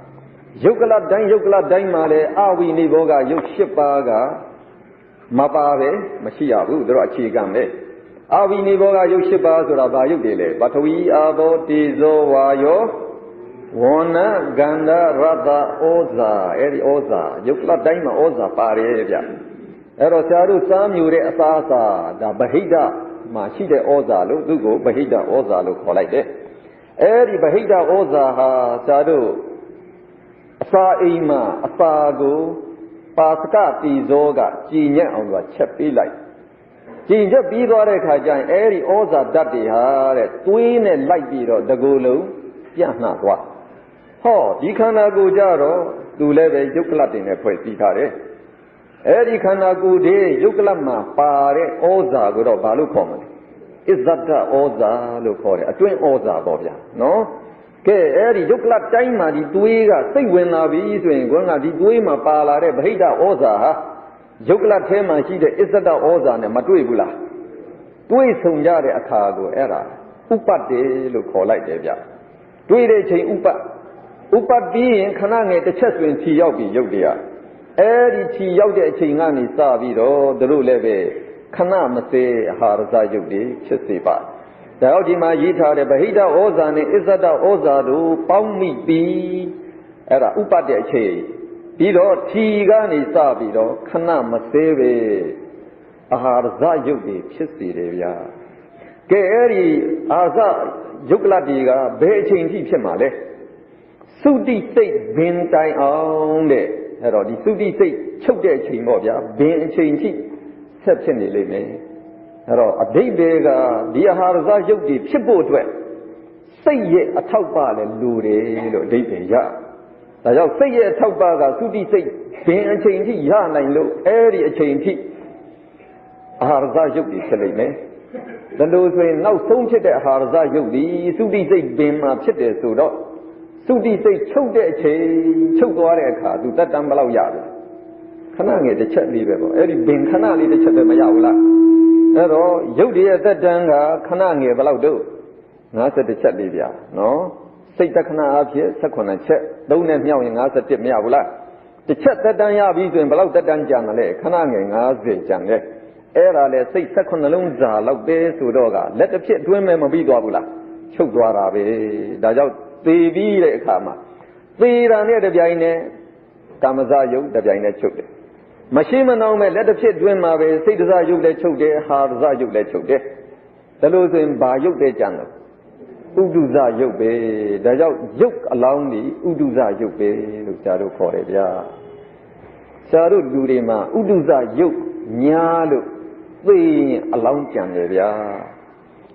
ယုတ်ကလတ်တိုင်းမှာလည်းအဝိနိဘောကယုတ်8ပါးကမပါပဲမရှိရဘူးတို့အခြေခံပဲအဝိနိဘောကယုတ်8ပါးဆိုတာဘာယုတ်တွေလဲပထဝီအာဘောတေဇောဝါယောဝဏ္ဏဂန္ဓရတ္တဩဇာအဲ့ဒီဩဇာယုတ်ကလတ်တိုင်းမှာဩဇာပါတယ်ဗျအဲ့တော့ဆရာတို့စားမြူတဲ့အစားအစာဒါဗဟိတမှာရှိတဲ့ဩဇာလို့သူ့ကိုဗဟိတဩဇာလို့ခေါ်လိုက်တယ်အဲ့ဒီဗဟိတဩဇာဟာဆရာတို့အစာအိမ်မှာအစာကိုပါစကတီဇောကကြည်ညက်အောင်ကချက်ပေးလိုက်ကြည်ညက်ပြီးသွားတဲ့ခါကျရင်အဲ့ဒီဩဇာဓာတ်တွေဟာတဲ့သွေးနဲ့လိုက်ပြီးတော့တကူလုံးပြန့်နှံ့သွားဟောဒီခန္ဓာကိုယ်ကြတော့သူလည်းပဲယုတ်ကလတ်တင်နဲ့ဖွဲ့စည်းထားတယ်အဲ့ဒီခန္ဓာကိုယ်တွေယုတ်ကလတ်မှာပါတဲ့ဩဇာကိုတော့ဘာလို့ခေါ်မလဲ izzata ဩဇာလို့ခေါ်တယ်အတွင်းဩဇာပေါ့ဗျာနော်ကဲအဲ့ဒီယုတ်ကလတိုင်းမှာဒီသွေးကစိတ်ဝင်လာပြီဆိုရင်ကွန်းကဒီသွေးမှာပါလာတဲ့ဗဟိတဩဇာဟာယုတ်ကလထဲမှာရှိတဲ့ izzata ဩဇာနဲ့မတွေ့ဘူးလားတွေ့ဆုံကြတဲ့အခါကိုအဲ့ဒါဥပတ်တယ်လို့ခေါ်လိုက်တယ်ဗျတွေ့တဲ့ချိန်ဥပတ်ပြီးရင်ခဏငယ်တစ်ချက်ဆိုရင်ခြီရောက်ပြီယုတ်တရားအဲ့ဒီခြီရောက်တဲ့အချိန်ကနေစပြီးတော့တို့လည်းပဲခဏမစေအာဟာရဇယုတ်တွေဖြစ်စေပါဒါကြောင့်ဒီမှာရေးထားတဲ့ဗဟိတဩဇာနဲ့အစ္ဆဒဩဇာတို့ပေါင်းမိပြီးအဲ့ဒါဥပတ်တဲ့အချိန်ပြီးတော့ခြီကနေစပြီးတော့ခဏမစေပဲအာဟာရဇယုတ်တွေဖြစ်စေတယ်ဗျာကဲအဲ့ဒီအာဇယုတ်ကလတိကဘယ်အချိန်ထိဖြစ်မှာလဲသုတိစိတ်ဘင်တိုင်အောင်တဲ့အဲ့တော့ဒီသုတိစိတ်ချုပ်တဲ့အချိန်ပေါ့ဗျာဘင်အချိန်ထိဆက်ဖြစ်နေလိမ့်မယ်အဲ့တော့အဓိပ္ပာယ်ကဒီအာဟာရဇယုတ်တွေဖြစ်ဖို့အတွက်စိတ်ရဲ့အထောက်ပံ့လည်းလိုတယ်လို့အဓိပ္ပာယ်ရဒါကြောင့်စိတ်ရဲ့အထောက်ပံ့ကသုတိစိတ်ဘင်အချိန်ထိရနိုင်လို့အဲ့ဒီအချိန်ထိအာဟာရဇယုတ်တွေဖြစ်လိမ့်မယ်ဒါလို့ဆိုရင်နောက်ဆုံးဖြစ်တဲ့အာဟာရဇယုတ်ဒီသုတိစိတ်ဘင်မှာဖြစ်တယ်ဆိုတော့သုတိစိတ်ချုပ်တဲ့အချိန်ချုပ်သွားတဲ့အခါသူတက်တမ်းဘယ်လောက်ရလဲခဏငယ်တစ်ချက်လေးပဲပေါ့အဲ့ဒီဘင်ခဏလေးတစ်ချက်ပဲမရဘူးလားအဲ့တော့ရုပ်တည်းတက်တမ်းကခဏငယ်ဘယ်လောက်တော့50ချက်လေးဗျာနော်စိတ်တခဏအဖြစ်18ချက်3နဲ့မြောက်ရင်51မရဘူးလားတစ်ချက်တက်တမ်းရပြီဆိုရင်ဘယ်လောက်တက်တမ်းကြံတယ်လဲခဏငယ်50ကြံတယ်အဲ့ဒါလေစိတ်18လုံးစာလောက်ပဲဆိုတော့ကလက်တစ်ဖြစ်အတွင်းမဲ့မပြီးသွားဘူးလားချုပ်သွားတာပဲဒါကြောင့်သေပြီးတဲ့အခါမှာသေတာနဲ့တပြိုင်နက်ကာမဇယုတ်တပြိုင်နက်ချုပ်တယ်မရှိမနှောင်းမဲ့လက်တစ်ဖြစ်တွင်းမှာပဲစိတ်တဇယုတ်လည်းချုပ်တယ်ဟာဇယုတ်လည်းချုပ်တယ်ဒါလို့ဆိုရင်ဘာယုတ်တဲ့ကြံလို့ဥဒုဇယုတ်ပဲဒါကြောင့်ယုတ်အလောင်းဒီဥဒုဇယုတ်ပဲလို့ဆရာတို့ခေါ်တယ်ဗျာဆရာတို့လူတွေမှာဥဒုဇယုတ်ညာလို့သိရင်အလောင်းကြံတယ်ဗျာ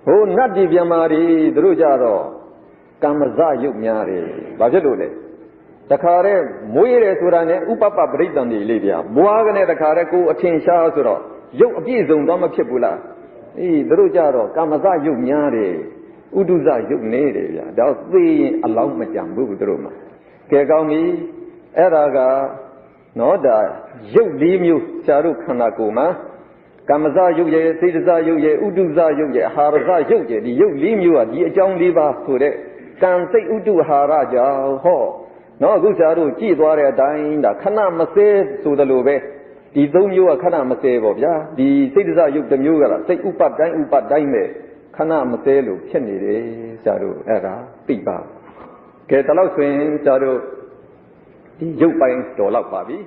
ဟိုနတ်ပြည်ပြမာတွေတို့ကြတော့ကာမဇယုတ်များတယ်ဘာဖြစ်လို့လဲတခါတည်းမွေးရတယ်ဆိုတာနဲ့ဥပပပရိသံတွေလေးဗျာဘွားကနေတခါတည်းကိုအထင်ရှားဆိုတော့ရုပ်အပြည့်စုံတော့မဖြစ်ဘူးလားအေးတို့ကြတော့ကာမဇယုတ်များတယ်ဥဒုဇယုတ်နေတယ်ဗျာဒါသိရင်အလောင်းမကြံဘူးတို့မှာကဲကောင်းပြီအဲ့ဒါကနော်ဒါရုပ်၄မျိုးဆရာတို့ခန္ဓာကိုယ်မှာကာမဇယုတ်ရဲ့စေတဇယုတ်ရဲ့ဥဒုဇယုတ်ရဲ့အာဟာရဇယုတ်ရဲ့ဒီရုပ်၄မျိုးကဒီအကြောင်း၄ပါးဆိုတဲ့ကံစိတ်ဥတုဟာရကြောင့်ဟောနော်အခုဆရာတို့ကြည်သွားတဲ့အတိုင်းဒါခဏမစဲဆိုသလိုပဲဒီ၃မျိုးကခဏမစဲပေါ့ဗျာဒီစိတ်တဇယုတ်တစ်မျိုးကလားစိတ်ဥပတ်တိုင်းပဲခဏမစဲလို့ဖြစ်နေတယ်ဆရာတို့အဲ့ဒါသိပါကဲဒါလို့ဆိုရင်ဆရာတို့ဒီရုပ်ပိုင်းတော်လောက်ပါပြီ